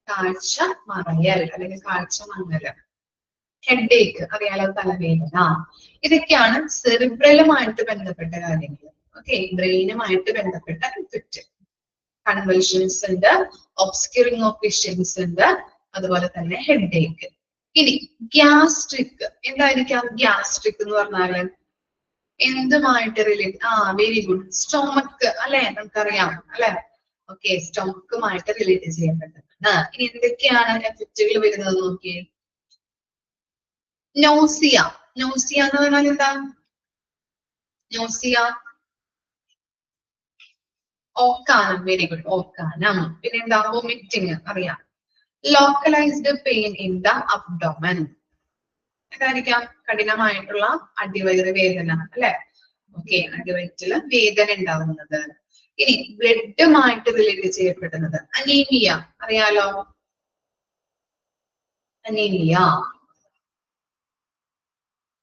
കാഴ്ച മറയൽ അല്ലെങ്കിൽ കാഴ്ച മങ്ങല്. ഹെഡേക്ക് അറിയാലോ, തലവേദന. ഇതൊക്കെയാണ് സെറിബ്രലുമായിട്ട് ബന്ധപ്പെട്ട കാര്യങ്ങൾ. ഓക്കെ, ബ്രെയിനുമായിട്ട് ബന്ധപ്പെട്ട ഇഫക്റ്റ്. കൺവൽഷൻസ് ഉണ്ട്, ഒബ്സ്ക്യൂറിംഗ് ഓഫ് വിഷൻസ് ഉണ്ട്, അതുപോലെ തന്നെ ഹെഡേക്ക്. ഇനി ഗ്യാസ്ട്രിക്. എന്തായിരിക്കാം ഗ്യാസ്ട്രിക് എന്ന് പറഞ്ഞാല്? എന്തുമായിട്ട് റിലേറ്റ്? വെരി ഗുഡ്, സ്റ്റൊമക്ക് അല്ലെ, നമുക്കറിയാം അല്ലെ. ഓക്കെ, സ്റ്റൊമക്കുമായിട്ട് റിലേറ്റ് ചെയ്യപ്പെട്ടതാണ്. ഇനി എന്തൊക്കെയാണ് എഫക്റ്റുകൾ വരുന്നത് നോക്കിയേ. നോസിയ. നോസിയ എന്ന് പറഞ്ഞാൽ എന്താ? നോസിയ, ഓക്കാനം. വെരി ഗുഡ്, ഓക്കാനം. പിന്നെ എന്താ? വൊമിറ്റിംഗ് അറിയാം. Localised pain in the abdomen. എന്തായിരിക്കാം? കഠിനമായിട്ടുള്ള അടിവയറ് വേദന അല്ലെ. ഓക്കെ, അടിവയറ്റില് വേദന ഉണ്ടാവുന്നത്. ഇനി ബ്ലഡുമായിട്ട് റിലേറ്റ് ചെയ്യപ്പെടുന്നത് അനീമിയ അറിയാലോ. അനീമിയ.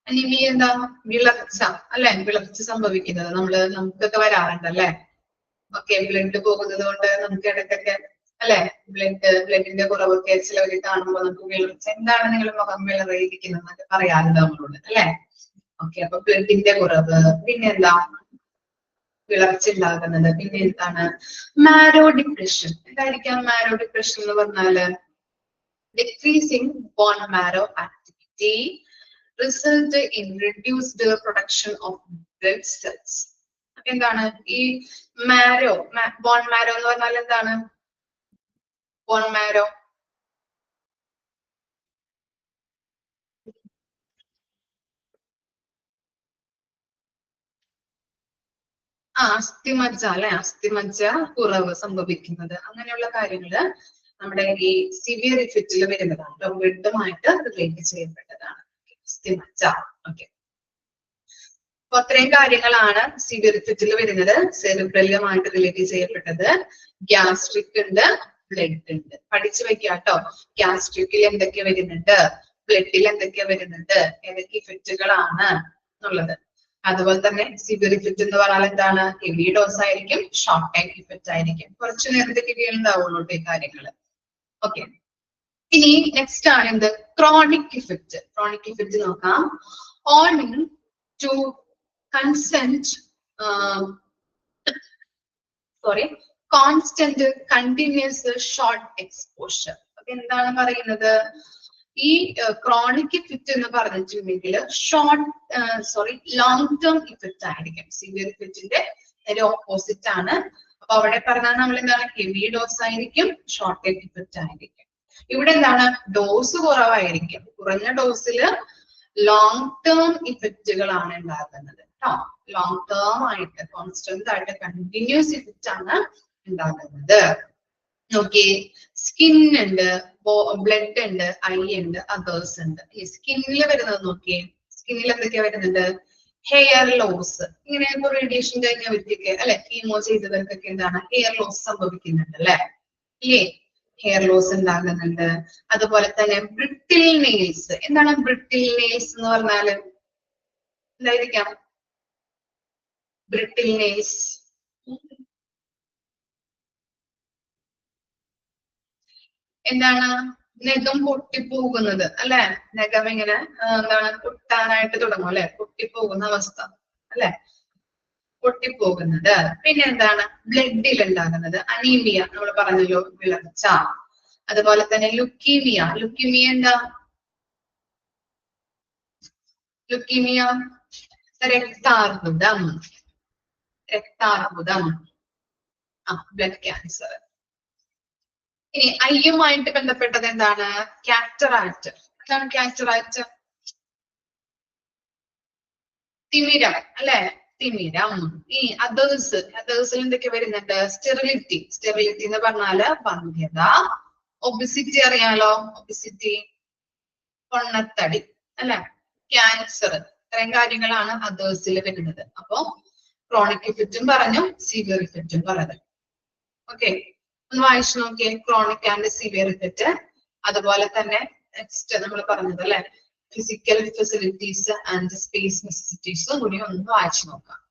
അനീമിയ എന്താ? വിളർച്ച അല്ലെ, വിളർച്ച സംഭവിക്കുന്നത്. നമുക്കൊക്കെ വരാറുണ്ട് അല്ലെ. ഓക്കെ, ബ്ലഡ് പോകുന്നത് കൊണ്ട് നമുക്ക് ഇടയ്ക്കൊക്കെ അല്ലെ, ബ്ലഡിന്റെ കുറവൊക്കെ ചിലവര് കാണുമ്പോൾ നമുക്ക് വിളർച്ച. എന്താണ് നിങ്ങൾ മുഖം വിളറിയിരിക്കുന്നത് എന്നൊക്കെ പറയാറുണ്ട് നമ്മളോട് അല്ലെ. ഓക്കെ, അപ്പൊ ബ്ലഡിന്റെ കുറവ്. പിന്നെ എന്താ? വിളർച്ച ഉണ്ടാകുന്നത്. പിന്നെ എന്താണ്? Marrow depression. എന്തായിരിക്കാം മാരോ ഡിപ്രഷൻ എന്ന് പറഞ്ഞാല്? Decreasing bone marrow activity result in reduced production of blood cells. എന്താണ് ഈ മാരോ? ബോൺ മാരോ എന്ന് പറഞ്ഞാൽ എന്താണ്? ബോൺ മാരോ അസ്ഥിമജ്ജ അല്ലെ. അസ്ഥിമജ്ജ കുറവ് സംഭവിക്കുന്നത്. അങ്ങനെയുള്ള കാര്യങ്ങള് നമ്മുടെ ഈ സിവിയർ ഇഫക്റ്റിൽ വരുന്നതാണ്. ബ്ലഡുമായിട്ട് റിലേറ്റ് ചെയ്യപ്പെട്ടതാണ് അസ്ഥിമജ്ജ. ഓക്കെ, അപ്പൊ അത്രയും കാര്യങ്ങളാണ് സിവിയർ ഇഫക്റ്റിൽ വരുന്നത്. സെറിബ്രലുമായിട്ട് റിലേറ്റ് ചെയ്യപ്പെട്ടത്. ഗ്യാസ്ട്രിക് ഉണ്ട്, ബ്ലഡ് ഉണ്ട്. പഠിച്ചു വെക്കാട്ടോ. ഗ്യാസ്ട്രിക്കിൽ എന്തൊക്കെ വരുന്നുണ്ട്, ബ്ലഡിൽ എന്തൊക്കെ വരുന്നുണ്ട്, ഏതൊക്കെ ഇഫക്റ്റുകളാണ് എന്നുള്ളത്. അതുപോലെ തന്നെ സിവിയർ ഇഫക്റ്റ് എന്ന് പറഞ്ഞാൽ എന്താണ്? ഹെവി ഡോസ് ആയിരിക്കും, ഷോർട്ട് ടൈം ഇഫക്റ്റ് ആയിരിക്കും. കുറച്ചു നേരത്തേക്ക് ഉണ്ടാവുള്ളൂ ഈ കാര്യങ്ങള്. ഓക്കെ, ഇനി നെക്സ്റ്റ് ആണ് എന്ത്? Chronic effect. ക്രോണിക് ഇഫക്റ്റ് നോക്കാം. Owing to consent constant continuous short exposure. അപ്പൊ എന്താണ് പറയുന്നത്? ഈ ക്രോണിക് ഇഫക്റ്റ് എന്ന് പറഞ്ഞിട്ടുണ്ടെങ്കിൽ ലോങ് ടേം ഇഫക്റ്റ് ആയിരിക്കും. സിവിയർ ഇഫക്റ്റിന്റെ ഒരു ഓപ്പോസിറ്റ് ആണ്. അപ്പൊ അവിടെ പറഞ്ഞാൽ നമ്മൾ എന്താണ്? ഹെവി ഡോസ് ആയിരിക്കും, ഷോർട്ട് ടൈം ഇഫക്റ്റ് ആയിരിക്കും. ഇവിടെ എന്താണ്? ഡോസ് കുറവായിരിക്കും. കുറഞ്ഞ ഡോസില് ലോങ് ടേം ഇഫക്റ്റുകളാണ് ഉണ്ടാകുന്നത് കേട്ടോ. ലോങ് ടേം ആയിട്ട് കോൺസ്റ്റന്റ് ആയിട്ട് കണ്ടിന്യൂസ് ഇഫക്റ്റ് ആണ് ഉണ്ടാകുന്നത്. നോക്കിയേ, സ്കിൻ ഉണ്ട്, ബ്ലഡ് ഉണ്ട്, ഐ ഉണ്ട്, അതേഴ്സ് ഉണ്ട്. ഈ സ്കിന്നിൽ വരുന്നത് നോക്കിയേ. സ്കിന്നിൽ എന്തൊക്കെയാ വരുന്നുണ്ട്? Hair loss. ഇങ്ങനെ റേഡിയേഷൻ കഴിഞ്ഞവർക്ക് അല്ലെ, കീമോ ചെയ്തവർക്കൊക്കെ എന്താണ്? ഹെയർ ലോസ് സംഭവിക്കുന്നുണ്ട് അല്ലെ. ഇല്ലേ? ഹെയർ ലോസ് ഉണ്ടാകുന്നുണ്ട്. അതുപോലെ തന്നെ ബ്രിട്ടിൽ നെയിൽസ്. എന്താണ് ബ്രിട്ടിൽ നെയിൽസ് എന്ന് പറഞ്ഞാല്? എന്തായിരിക്കാം ബ്രിട്ടിൽ നെയിൽസ്? എന്താണ്? നഖം പൊട്ടിപ്പോകുന്നത് അല്ലെ. നഖം ഇങ്ങനെ എന്താണ്? പൊട്ടാനായിട്ട് തുടങ്ങും അല്ലെ. പൊട്ടിപ്പോകുന്ന അവസ്ഥ അല്ലെ, പൊട്ടിപ്പോകുന്നത്. പിന്നെ എന്താണ്? ബ്ലഡിൽ ഉണ്ടാകുന്നത് അനീമിയ. നമ്മൾ പറഞ്ഞല്ലോ, വിളർച്ച. അതുപോലെ തന്നെ ലുക്കീമിയ. ലുക്കീമിയ എന്താ? ലുക്കീമിയ രക്താർബുദം. രക്താർബുദം, ബ്ലഡ് ക്യാൻസർ. ഇനി ഐയുമായിട്ട് ബന്ധപ്പെട്ടത് എന്താണ്? കാറ്ററാക്ട്. എന്താണ് കാറ്ററാക്ട്? തിമിരം അല്ലെ, തിമിരം. ഈ അതേഴ്സിൽ എന്തൊക്കെ വരുന്നുണ്ട്? സ്റ്റെറിലിറ്റി. സ്റ്റെറിലിറ്റി എന്ന് പറഞ്ഞാല് വന്ധ്യത. ഒബിസിറ്റി അറിയാലോ, ഒബിസിറ്റി, പൊണ്ണത്തടി അല്ലെ, ക്യാൻസർ. ഇത്രയും കാര്യങ്ങളാണ് അതേഴ്സിൽ വരുന്നത്. അപ്പൊ ക്രോണിക് ഇഫക്റ്റും പറഞ്ഞു, സിവിയർ ഇഫക്റ്റും പറഞ്ഞു. ഓക്കെ, ഒന്ന് വായിച്ചു നോക്കിയേ. Chronic and severe effect. അതുപോലെ തന്നെ നെക്സ്റ്റ് നമ്മൾ പറഞ്ഞത് അല്ലെ, ഫിസിക്കൽ ഫെസിലിറ്റീസ് ആൻഡ് സ്പേസ് നെസസിറ്റീസും കൂടി ഒന്ന് വായിച്ചു നോക്കാം.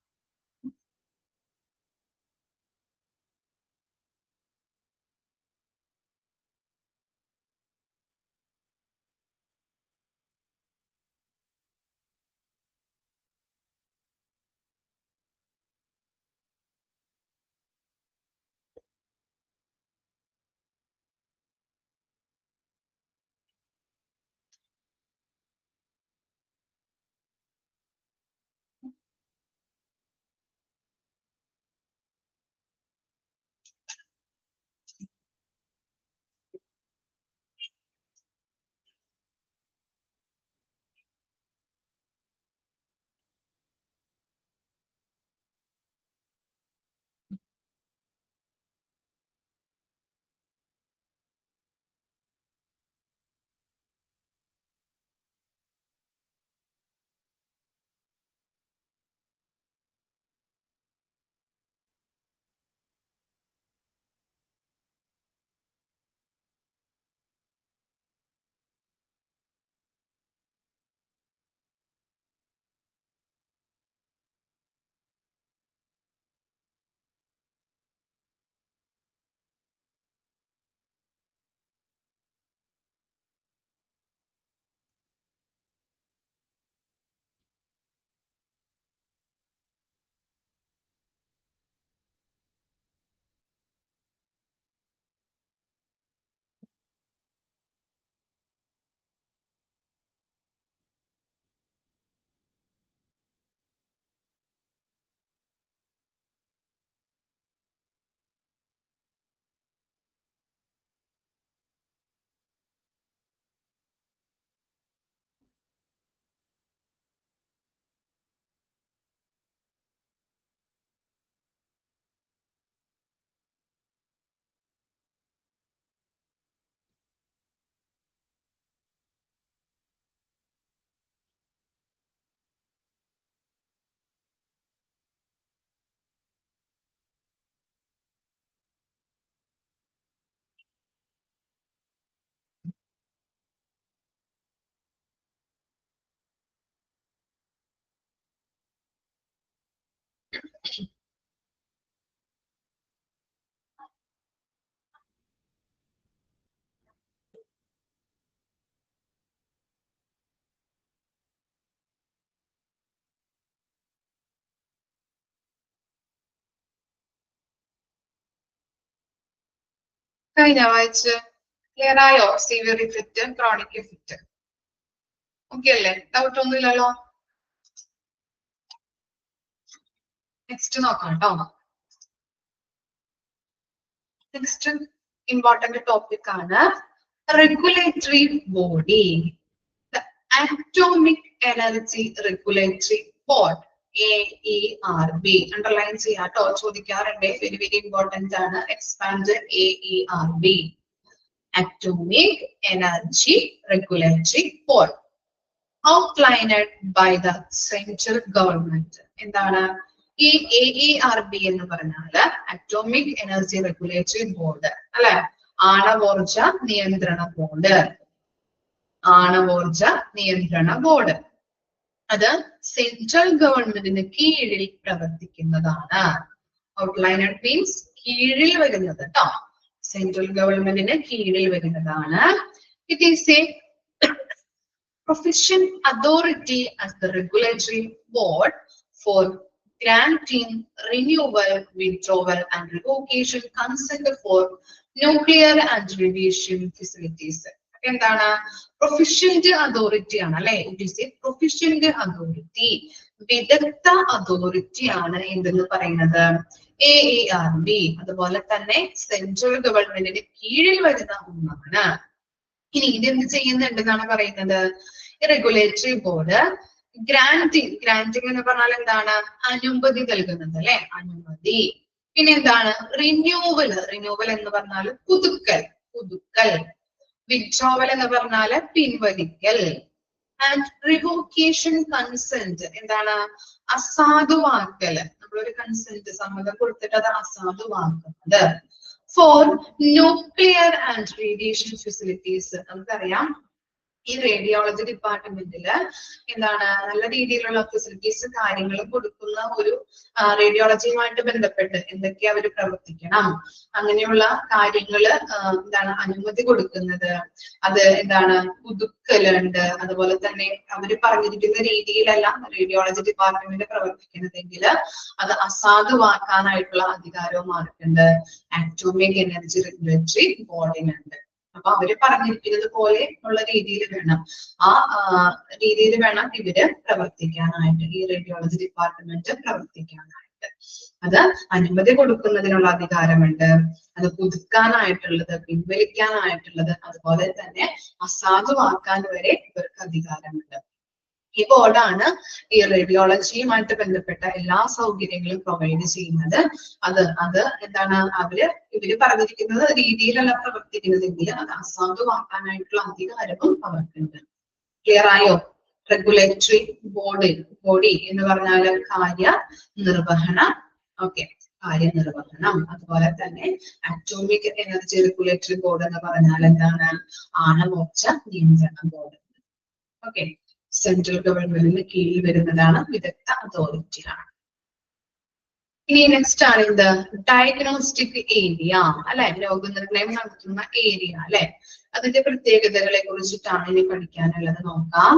കഴിഞ്ഞ വായിച്ച് ക്ലിയർ ആയോ? Severe effect, chronic effect okay അല്ലേ? ഡൗട്ട് ഒന്നുമില്ലല്ലോ. നെക്സ്റ്റ് നോക്കാം കേട്ടോ. നെക്സ്റ്റ് ഇമ്പോർട്ടന്റ് ടോപ്പിക് ആണ് regulatory body, atomic energy regulatory board, AERB. Underline ചെയ്യാട്ടോ, ചോദിക്കാറുണ്ട്. വെരി വെരി ഇമ്പോർട്ടന്റ് ആണ്. Expand AERB, Atomic Energy Regulatory Board, outlined by the central government. എന്താണ് ഈ AERB എന്ന് പറഞ്ഞാല്? അറ്റോമിക് എനർജി റെഗുലേറ്ററി ബോർഡ് അല്ലെ, ആണവോർജ നിയന്ത്രണ ബോർഡ്. ആണവോർജ നിയന്ത്രണ ബോർഡ് അത് സെൻട്രൽ ഗവൺമെന്റിന് കീഴിൽ പ്രവർത്തിക്കുന്നതാണ്. ഔട്ട്ലൈനഡ് മീൻസ് കീഴിൽ വരുന്നത് കേട്ടോ, സെൻട്രൽ ഗവൺമെന്റിന് കീഴിൽ വരുന്നതാണ്. It is A proficient authority as the regulatory board for granting renewal, withdrawal and revocation consent for nuclear and radiation facilities. എന്താണ്? പ്രൊഫിഷ്യന്റ് അതോറിറ്റി ആണ് അല്ലെ. It is A proficient authority, വിദഗ്ധ അതോറിറ്റി ആണ് എന്തെന്ന് പറയുന്നത്? AERB. അതുപോലെ തന്നെ സെൻട്രൽ ഗവൺമെന്റിന് കീഴിൽ വരുന്ന ഒന്നാണ്. ഇനി ഇതെന്ത് ചെയ്യുന്നുണ്ടെന്നാണ് പറയുന്നത്? റെഗുലേറ്ററി ബോർഡ് ഗ്രാന്റിങ് എന്ന് പറഞ്ഞാൽ എന്താണ്? അനുമതി നൽകുന്നത് അല്ലെ, അനുമതി. പിന്നെ എന്താണ്? റിന്യൂവൽ എന്ന് പറഞ്ഞാൽ പുതുക്കൽ. വിഡ്രോവൽ എന്ന് പറഞ്ഞാല് പിൻവലിക്കൽ. ആൻഡ് റിവോക്കേഷൻ കൺസെന്റ് എന്താണ്? അസാധുവാക്കൽ. നമ്മളൊരു കൺസെന്റ് സമ്മതം കൊടുത്തിട്ട് അത് അസാധുവാക്കുന്നത്. For nuclear and radiation facilities. നമുക്കറിയാം ഈ റേഡിയോളജി ഡിപ്പാർട്ട്മെന്റില് എന്താണ് നല്ല രീതിയിലുള്ള ഫെസിലിറ്റീസ് കാര്യങ്ങൾ കൊടുക്കുന്ന ഒരു റേഡിയോളജിയുമായിട്ട് ബന്ധപ്പെട്ട് എന്തൊക്കെ അവർ പ്രവർത്തിക്കണം, അങ്ങനെയുള്ള കാര്യങ്ങള് എന്താണ് അനുമതി കൊടുക്കുന്നത്, അത് എന്താണ് പുതുക്കലുണ്ട്. അതുപോലെ തന്നെ അവര് പറഞ്ഞിരിക്കുന്ന രീതിയിലെല്ലാം റേഡിയോളജി ഡിപ്പാർട്ട്മെന്റ് പ്രവർത്തിക്കുന്നതെങ്കിൽ അത് അസാധുവാക്കാനായിട്ടുള്ള അധികാരവും ആർക്കുണ്ട്? ആറ്റോമിക് എനർജി റെഗുലേറ്ററി ബോർഡിനുണ്ട്. അപ്പൊ അവര് പറഞ്ഞിരിക്കുന്നത് പോലെ ഉള്ള രീതിയിൽ വേണം രീതിയിൽ വേണം ഇവര് പ്രവർത്തിക്കാനായിട്ട്, ഈ റേഡിയോളജി ഡിപ്പാർട്ട്മെന്റ് പ്രവർത്തിക്കാനായിട്ട്. അത് അനുമതി കൊടുക്കുന്നതിനുള്ള അധികാരമുണ്ട്, അത് പുതുക്കാനായിട്ടുള്ളത്, പിൻവലിക്കാനായിട്ടുള്ളത്, അതുപോലെ തന്നെ അസാധുവാക്കാൻ വരെ ഇവർക്ക് അധികാരമുണ്ട്. ഈ ബോർഡാണ് ഈ റേഡിയോളജിയുമായിട്ട് ബന്ധപ്പെട്ട എല്ലാ സൗകര്യങ്ങളും പ്രൊവൈഡ് ചെയ്യുന്നത്. അത് എന്താണ് ഇവര് പറഞ്ഞിരിക്കുന്നത് രീതിയിലല്ല പ്രവർത്തിക്കുന്നതെങ്കിൽ അത് അസാധുവാക്കാനായിട്ടുള്ള അധികാരവും അവർക്കുണ്ട്. ക്ലിയർ ആയോ? റെഗുലേറ്ററി ബോഡി എന്ന് പറഞ്ഞാൽ കാര്യനിർവഹണം. ഓക്കെ, കാര്യനിർവഹണം. അതുപോലെ തന്നെ ആറ്റോമിക് എനർജി റെഗുലേറ്ററി ബോർഡ് എന്ന് പറഞ്ഞാൽ എന്താണ്? ആണവോർജ നിയന്ത്രണ ബോർഡ്. ഓക്കെ, സെൻട്രൽ ഗവൺമെന്റിന് കീഴിൽ വരുന്നതാണ്, വിദഗ്ധ അതോറിറ്റിയാണ്. ഇനി നെക്സ്റ്റ് ആണ് ഇത് ഡയഗ്നോസ്റ്റിക് ഏരിയ അല്ലെ, രോഗനിർണയം നടത്തുന്ന ഏരിയ അല്ലെ. അതിന്റെ പ്രത്യേകതകളെ കുറിച്ചിട്ടാണ് ഇനി പഠിക്കാനുള്ളത്. നോക്കാം.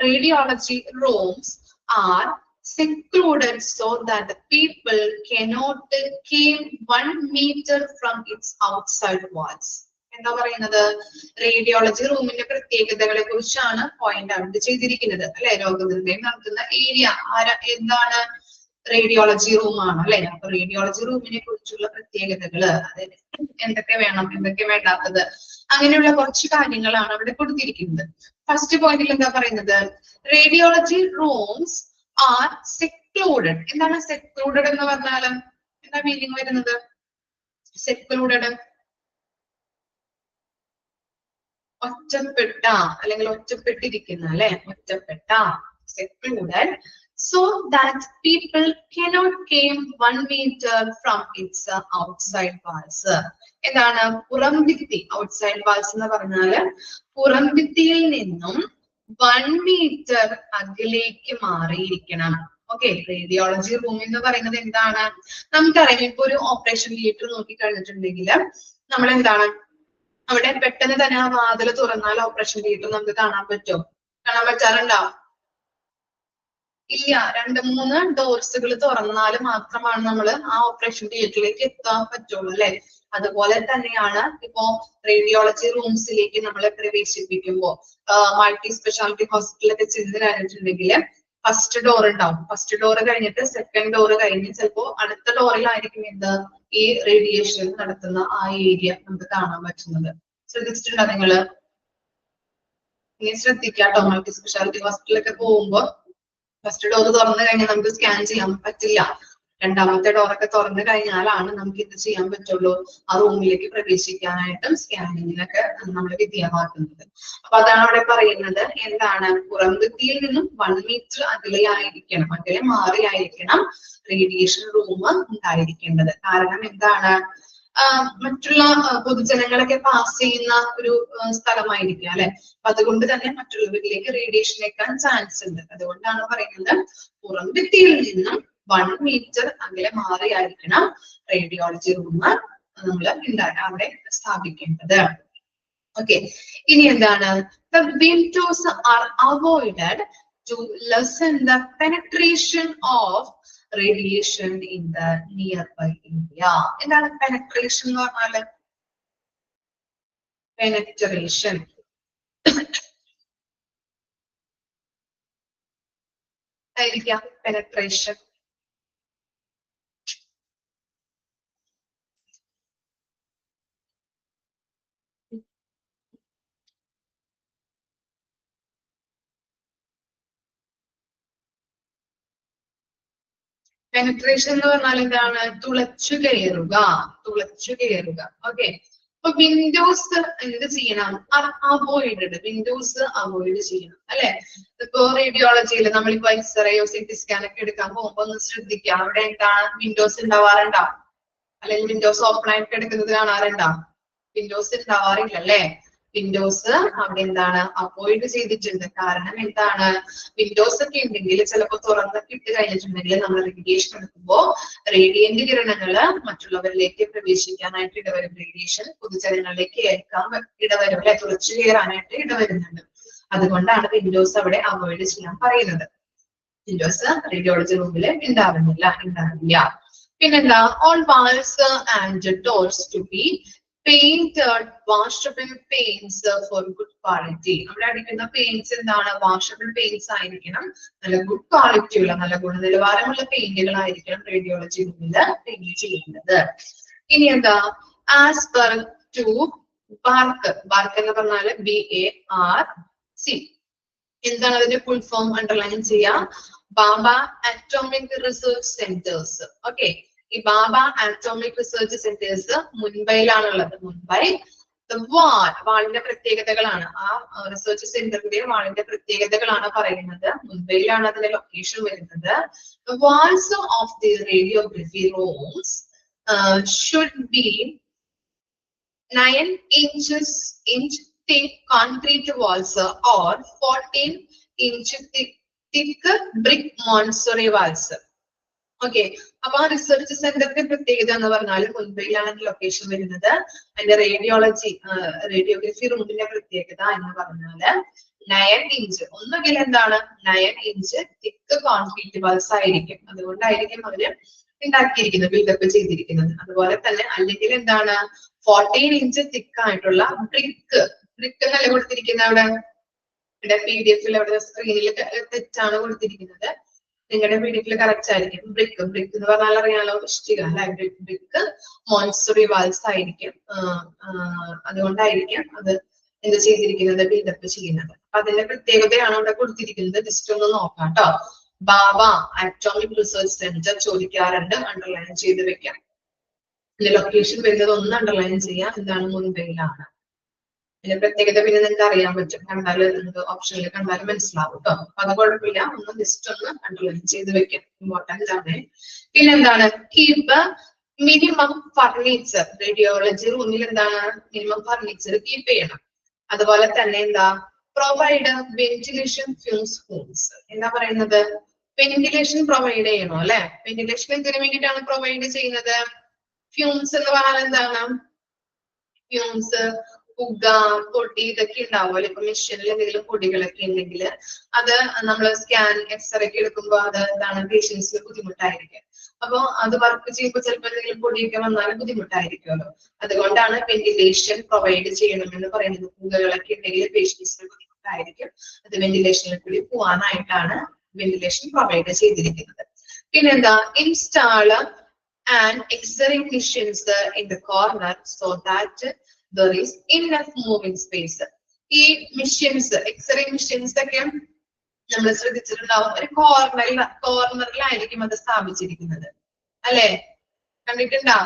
Radiology rooms R secluded so that the people cannot came 1 meter from its outside walls. എന്താ പറയുന്നത്? റേഡിയോളജി റൂമിന്റെ പ്രത്യേകതകളെ കുറിച്ചാണ് പോയിന്റ് ഔട്ട് ചെയ്തിരിക്കുന്നത് അല്ലെ. രോഗനിർണയം നടത്തുന്ന ഏരിയ എന്താണ്? റേഡിയോളജി റൂമാണ് അല്ലെ. അപ്പൊ റേഡിയോളജി റൂമിനെ കുറിച്ചുള്ള പ്രത്യേകതകള്, അതായത് എന്തൊക്കെ വേണം, എന്തൊക്കെ വേണ്ടാത്തത്, അങ്ങനെയുള്ള കുറച്ച് കാര്യങ്ങളാണ് അവിടെ കൊടുത്തിരിക്കുന്നത്. ഫസ്റ്റ് പോയിന്റിൽ എന്താ പറയുന്നത്? Radiology rooms R secluded. എന്താണ് സെക്ലൂഡഡ് എന്ന് പറഞ്ഞാൽ? എന്താ മീനിങ് വരുന്നത്? സെക്ലൂഡഡ് ഒറ്റപ്പെട്ട അല്ലെങ്കിൽ ഒറ്റപ്പെട്ടിരിക്കുന്ന അല്ലെ, ഒറ്റപ്പെട്ട, secluded so that people cannot came 1 meter from its outside walls. എന്താണ്? പുറംഭിത്തി. ഔട്ട്സൈഡ് വാൾസ് എന്ന് പറഞ്ഞാല് പുറംഭിത്തിയിൽ നിന്നും 1 മീറ്റർ അകലേക്ക് മാറിയിരിക്കണം. ഓക്കെ, റേഡിയോളജി റൂം എന്ന് പറയുന്നത് എന്താണ്? നമുക്കറിയാം, ഇപ്പൊ ഒരു ഓപ്പറേഷൻ തിയേറ്റർ നോക്കി കഴിഞ്ഞിട്ടുണ്ടെങ്കിൽ നമ്മൾ എന്താണ്, അവിടെ പെട്ടെന്ന് തന്നെ ആ വാതിൽ തുറന്നാൽ ഓപ്പറേഷൻ തിയേറ്റർ നമുക്ക് കാണാൻ പറ്റുമോ? കാണാൻ പറ്റാറുണ്ടോ? ഇല്ല. 2-3 ഡോർസുകൾ തുറന്നാൽ മാത്രമാണ് നമ്മൾ ആ ഓപ്പറേഷൻ തിയേറ്ററിലേക്ക് എത്താൻ പറ്റുള്ളൂ അല്ലെ. അതുപോലെ തന്നെയാണ് ഇപ്പോ റേഡിയോളജി റൂംസിലേക്ക് നമ്മളെ പ്രവേശിപ്പിക്കുമ്പോൾ മൾട്ടി സ്പെഷ്യാലിറ്റി ഹോസ്പിറ്റലൊക്കെ ചെന്ന് കഴിഞ്ഞിട്ടുണ്ടെങ്കിൽ ഫസ്റ്റ് ഡോർ ഉണ്ടാവും. ഫസ്റ്റ് ഡോർ കഴിഞ്ഞിട്ട് സെക്കൻഡ് ഡോർ കഴിഞ്ഞ് ചിലപ്പോ അടുത്ത ഡോറിലായിരിക്കും എന്ത് ഈ റേഡിയേഷൻ നടത്തുന്ന ആ ഏരിയ നമുക്ക് കാണാൻ പറ്റുന്നത്. ശ്രദ്ധിച്ചിട്ടുണ്ടോ നിങ്ങള്? ഇനി ശ്രദ്ധിക്കാട്ടോ. മൾട്ടി സ്പെഷ്യാലിറ്റി ഹോസ്പിറ്റലൊക്കെ പോകുമ്പോ ഫസ്റ്റ് ഡോർ തുറന്നു കഴിഞ്ഞാൽ നമുക്ക് സ്കാൻ ചെയ്യാൻ പറ്റില്ല. രണ്ടാമത്തെ ഡോറൊക്കെ തുറന്നു കഴിഞ്ഞാലാണ് നമുക്ക് ഇത് ചെയ്യാൻ പറ്റുള്ളൂ, ആ റൂമിലേക്ക് പ്രവേശിക്കാനായിട്ടും സ്കാനിങ്ങിനൊക്കെ നമ്മൾ വിധേയമാക്കുന്നത്. അപ്പൊ അതാണ് അവിടെ പറയുന്നത്. എന്താണ്? പുറംഭിത്തിയിൽ നിന്നും 1 മീറ്റർ അകലെയായിരിക്കണം, അകലെ മാറിയായിരിക്കണം റേഡിയേഷൻ റൂം ഉണ്ടായിരിക്കേണ്ടത്. കാരണം എന്താണ്? മറ്റുള്ള പൊതുജനങ്ങളൊക്കെ പാസ് ചെയ്യുന്ന ഒരു സ്ഥലമായിരിക്കും അല്ലെ. അപ്പൊ അതുകൊണ്ട് തന്നെ മറ്റുള്ളവരിലേക്ക് റേഡിയേഷൻ എത്താൻ ചാൻസ് ഉണ്ട്. അതുകൊണ്ടാണ് പറയുന്നത് പുറംഭിത്തിയിൽ നിന്നും 1 മീറ്റർ അകലെ മാറിയായിരിക്കണം റേഡിയോളജി റൂം നമ്മൾ അവിടെ സ്ഥാപിക്കേണ്ടത്. ഓക്കെ, ഇനി എന്താണ്? The windows are avoided to lessen the penetration of radiation in the nearby area. എന്താണ് penetration എന്ന് പറഞ്ഞാല്? penetration ആയിരിക്കാം. penetration പെനട്രേഷൻ എന്ന് പറഞ്ഞാൽ എന്താണ്? തുളച്ചു കയറുക, തുളച്ചു കയറുക. ഓക്കെ, അപ്പൊ വിൻഡോസ് എന്ത് ചെയ്യണം? അവോയ്ഡ്. വിൻഡോസ് അവോയ്ഡ് ചെയ്യണം അല്ലെ. ഇപ്പൊ റേഡിയോളജിയിൽ നമ്മളിപ്പോ എക്സ്റേയോ സിറ്റി സ്കാൻ ഒക്കെ എടുക്കാൻ പോകുമ്പോ ഒന്ന് ശ്രദ്ധിക്കുക, അവിടെ എന്താണ് വിൻഡോസ് ഉണ്ടാവാറുണ്ടോ? അല്ലെങ്കിൽ വിൻഡോസ് ഓപ്പൺ ആയിട്ട് എടുക്കുന്നത് കാണാറുണ്ടോ? വിൻഡോസ് ഉണ്ടാവാറില്ല അല്ലെ. വിൻഡോസ് അവിടെ എന്താണ് അവോയ്ഡ് ചെയ്തിട്ടുണ്ട്. കാരണം എന്താണ്, വിൻഡോസ് ഒക്കെ ഉണ്ടെങ്കിൽ ചിലപ്പോൾ തുറന്നൊക്കെ ഇട്ട് കഴിഞ്ഞിട്ടുണ്ടെങ്കിൽ നമ്മൾ റേഡിയേഷൻ എടുക്കുമ്പോൾ റേഡിയന്റ് കിരണങ്ങള് മറ്റുള്ളവരിലേക്ക് പ്രവേശിക്കാനായിട്ട് ഇടവരും. റേഡിയേഷൻ പൊതുജനങ്ങളിലേക്ക് ഏൽക്കാൻ ഇടവരും, അല്ലെ, തുറച്ചു കയറാനായിട്ട് ഇടവരുന്നുണ്ട്. അതുകൊണ്ടാണ് വിൻഡോസ് അവിടെ അവോയ്ഡ് ചെയ്യാൻ പറയുന്നത്. വിൻഡോസ് റേഡിയോളജി റൂമിൽ ഉണ്ടാവില്ല. പിന്നെന്താ, all walls and doors to be painted washable paints for good quality. അവിടെ അടിക്കുന്ന പെയിന്റ്സ് എന്താണ്, വാഷബിൾ പെയിന്റ്സ് ആയിരിക്കണം, നല്ല ഗുഡ് ക്വാളിറ്റി ഉള്ള നല്ല ഗുണനിലവാരമുള്ള പെയിന്റുകളായിരിക്കണം റേഡിയോളജി റൂമിൽ പെയിന്റ് ചെയ്യുന്നത്. ഇനി എന്താ, as per to BARC. BARC എന്ന് പറഞ്ഞാല് BARC. എന്താണ് അതിന്റെ ഫുൾ ഫോം അണ്ടർലൈൻ ചെയ്യാം, ബാബ അറ്റോമിക് റിസർച്ച് സെന്റേഴ്സ്. ഓക്കെ, ഈ ബാബ അറ്റോമിക് റിസർച്ച് സെന്റേഴ്സ് മുംബൈയിലാണുള്ളത്. മുംബൈ. വാളിന്റെ പ്രത്യേകതകളാണ്, ആ റിസർച്ച് സെന്ററിന്റെ വാളിന്റെ പ്രത്യേകതകളാണ് പറയുന്നത്. മുംബൈയിലാണ് അതിന്റെ ലൊക്കേഷൻ വരുന്നത്. Walls of the radiography rooms should be 9 inch thick concrete walls or 14 inch thick brick monsory walls. Okay, അപ്പൊ ആ റിസർച്ച് സെന്ററിന്റെ പ്രത്യേകത എന്ന് പറഞ്ഞാൽ മുംബൈയിലാണ് ലൊക്കേഷൻ വരുന്നത്. അതിന്റെ റേഡിയോഗ്രഫി റൂമിന്റെ പ്രത്യേകത എന്ന് പറഞ്ഞാല് 9 inch, ഒന്നുകിൽ എന്താണ് 9 inch thick concrete walls ആയിരിക്കും. അതുകൊണ്ടായിരിക്കും അവര് ഉണ്ടാക്കിയിരിക്കുന്നത്, ബിൽഡപ്പ് ചെയ്തിരിക്കുന്നത്. അതുപോലെ തന്നെ അല്ലെങ്കിൽ എന്താണ് 14 inch thick ആയിട്ടുള്ള ബ്രിക്ക് എന്നല്ല കൊടുത്തിരിക്കുന്നത്. അവിടെ PDF അവിടെ സ്ക്രീനിൽ തെറ്റാണ് കൊടുത്തിരിക്കുന്നത്. നിങ്ങളുടെ PDF കറക്റ്റ് ആയിരിക്കും. ബ്രിക്ക് എന്ന് പറഞ്ഞാൽ അറിയാലോ, ഇഷ്ടിക, അല്ലെ, ബ്രിക്ക് മോൺസറി വാൾസ് ആയിരിക്കും. അതുകൊണ്ടായിരിക്കും അത് എന്ത് ചെയ്തിരിക്കുന്നത്, ബിൽഡപ്പ് ചെയ്യുന്നത്. അപ്പൊ അതിന്റെ പ്രത്യേകതയാണ് അവിടെ കൊടുത്തിരിക്കുന്നത്. ജസ്റ്റ് ഒന്ന് നോക്കാം കേട്ടോ. ബാബ അറ്റോമിക് റിസർച്ച് സെന്റർ ചോദിക്കാറുണ്ട്, അണ്ടർലൈൻ ചെയ്ത് വെക്കാം. ഇതിന്റെ ലൊക്കേഷൻ വരുന്നത് ഒന്ന് അണ്ടർലൈൻ ചെയ്യാം, എന്താണ്, മുംബൈയിലാണ്. ഇതിന്റെ പ്രത്യേകത പിന്നെ നിങ്ങൾക്ക് അറിയാൻ പറ്റും, കണ്ടാല് നിങ്ങൾക്ക് ഓപ്ഷനിൽ കണ്ടാലും മനസ്സിലാവും കേട്ടോ. അപ്പൊ അത് കുഴപ്പമില്ല, ഒന്ന് ജസ്റ്റ് ഒന്ന് അണ്ടർലൈൻ ചെയ്ത് വെക്കാം, ഇമ്പോർട്ടന്റ് ആണ്. പിന്നെന്താണ്, കീപ്പ് മിനിമം ഫർണിച്ചർ. റേഡിയോളജി റൂമിൽ എന്താണ്, മിനിമം ഫർണിച്ചർ കീപ്പ് ചെയ്യണം. അതുപോലെ തന്നെ എന്താ, പ്രൊവൈഡ് വെന്റിലേഷൻ ഫ്യൂംസ് ഹോംസ്. എന്താ പറയുന്നത്, വെന്റിലേഷൻ പ്രൊവൈഡ് ചെയ്യണോ, അല്ലെ. വെന്റിലേഷൻ എന്തിനു വേണ്ടിയിട്ടാണ് പ്രൊവൈഡ് ചെയ്യുന്നത്, ഫ്യൂംസ് എന്ന് പറഞ്ഞാൽ എന്താണ്, ഫ്യൂംസ്, പുക, പൊടി, ഇതൊക്കെ ഉണ്ടാവുമല്ലോ. ഇപ്പൊ മെഷീനിൽ എന്തെങ്കിലും പൊടികളൊക്കെ ഉണ്ടെങ്കിൽ അത് നമ്മൾ സ്കാൻ എക്സ്റേ ഒക്കെ എടുക്കുമ്പോൾ അത് എന്താണ്, പേഷ്യൻസിന് ബുദ്ധിമുട്ടായിരിക്കും. അപ്പൊ അത് വർക്ക് ചെയ്യുമ്പോൾ ചിലപ്പോൾ എന്തെങ്കിലും പൊടിയൊക്കെ വന്നാലും ബുദ്ധിമുട്ടായിരിക്കുമല്ലോ. അതുകൊണ്ടാണ് വെന്റിലേഷൻ പ്രൊവൈഡ് ചെയ്യണമെന്ന് പറയുന്നത്. പുകകളൊക്കെ ഉണ്ടെങ്കിൽ പേഷ്യൻസിന് ബുദ്ധിമുട്ടായിരിക്കും. അത് വെന്റിലേഷനിൽ കൂടി പോവാനായിട്ടാണ് വെന്റിലേഷൻ പ്രൊവൈഡ് ചെയ്തിരിക്കുന്നത്. പിന്നെന്താ, install and x-ray machines in the corner so that there is enough moving space. ഈ മെഷീൻസ്, എക്സ്റേ മെഷീൻസ് ഒക്കെ നമ്മൾ ശ്രദ്ധിച്ചിട്ടുണ്ടാവും, ഒരു കോർണറിലായിരിക്കും അത് സ്ഥാപിച്ചിരിക്കുന്നത്, അല്ലെ. കണ്ടിട്ടുണ്ടോ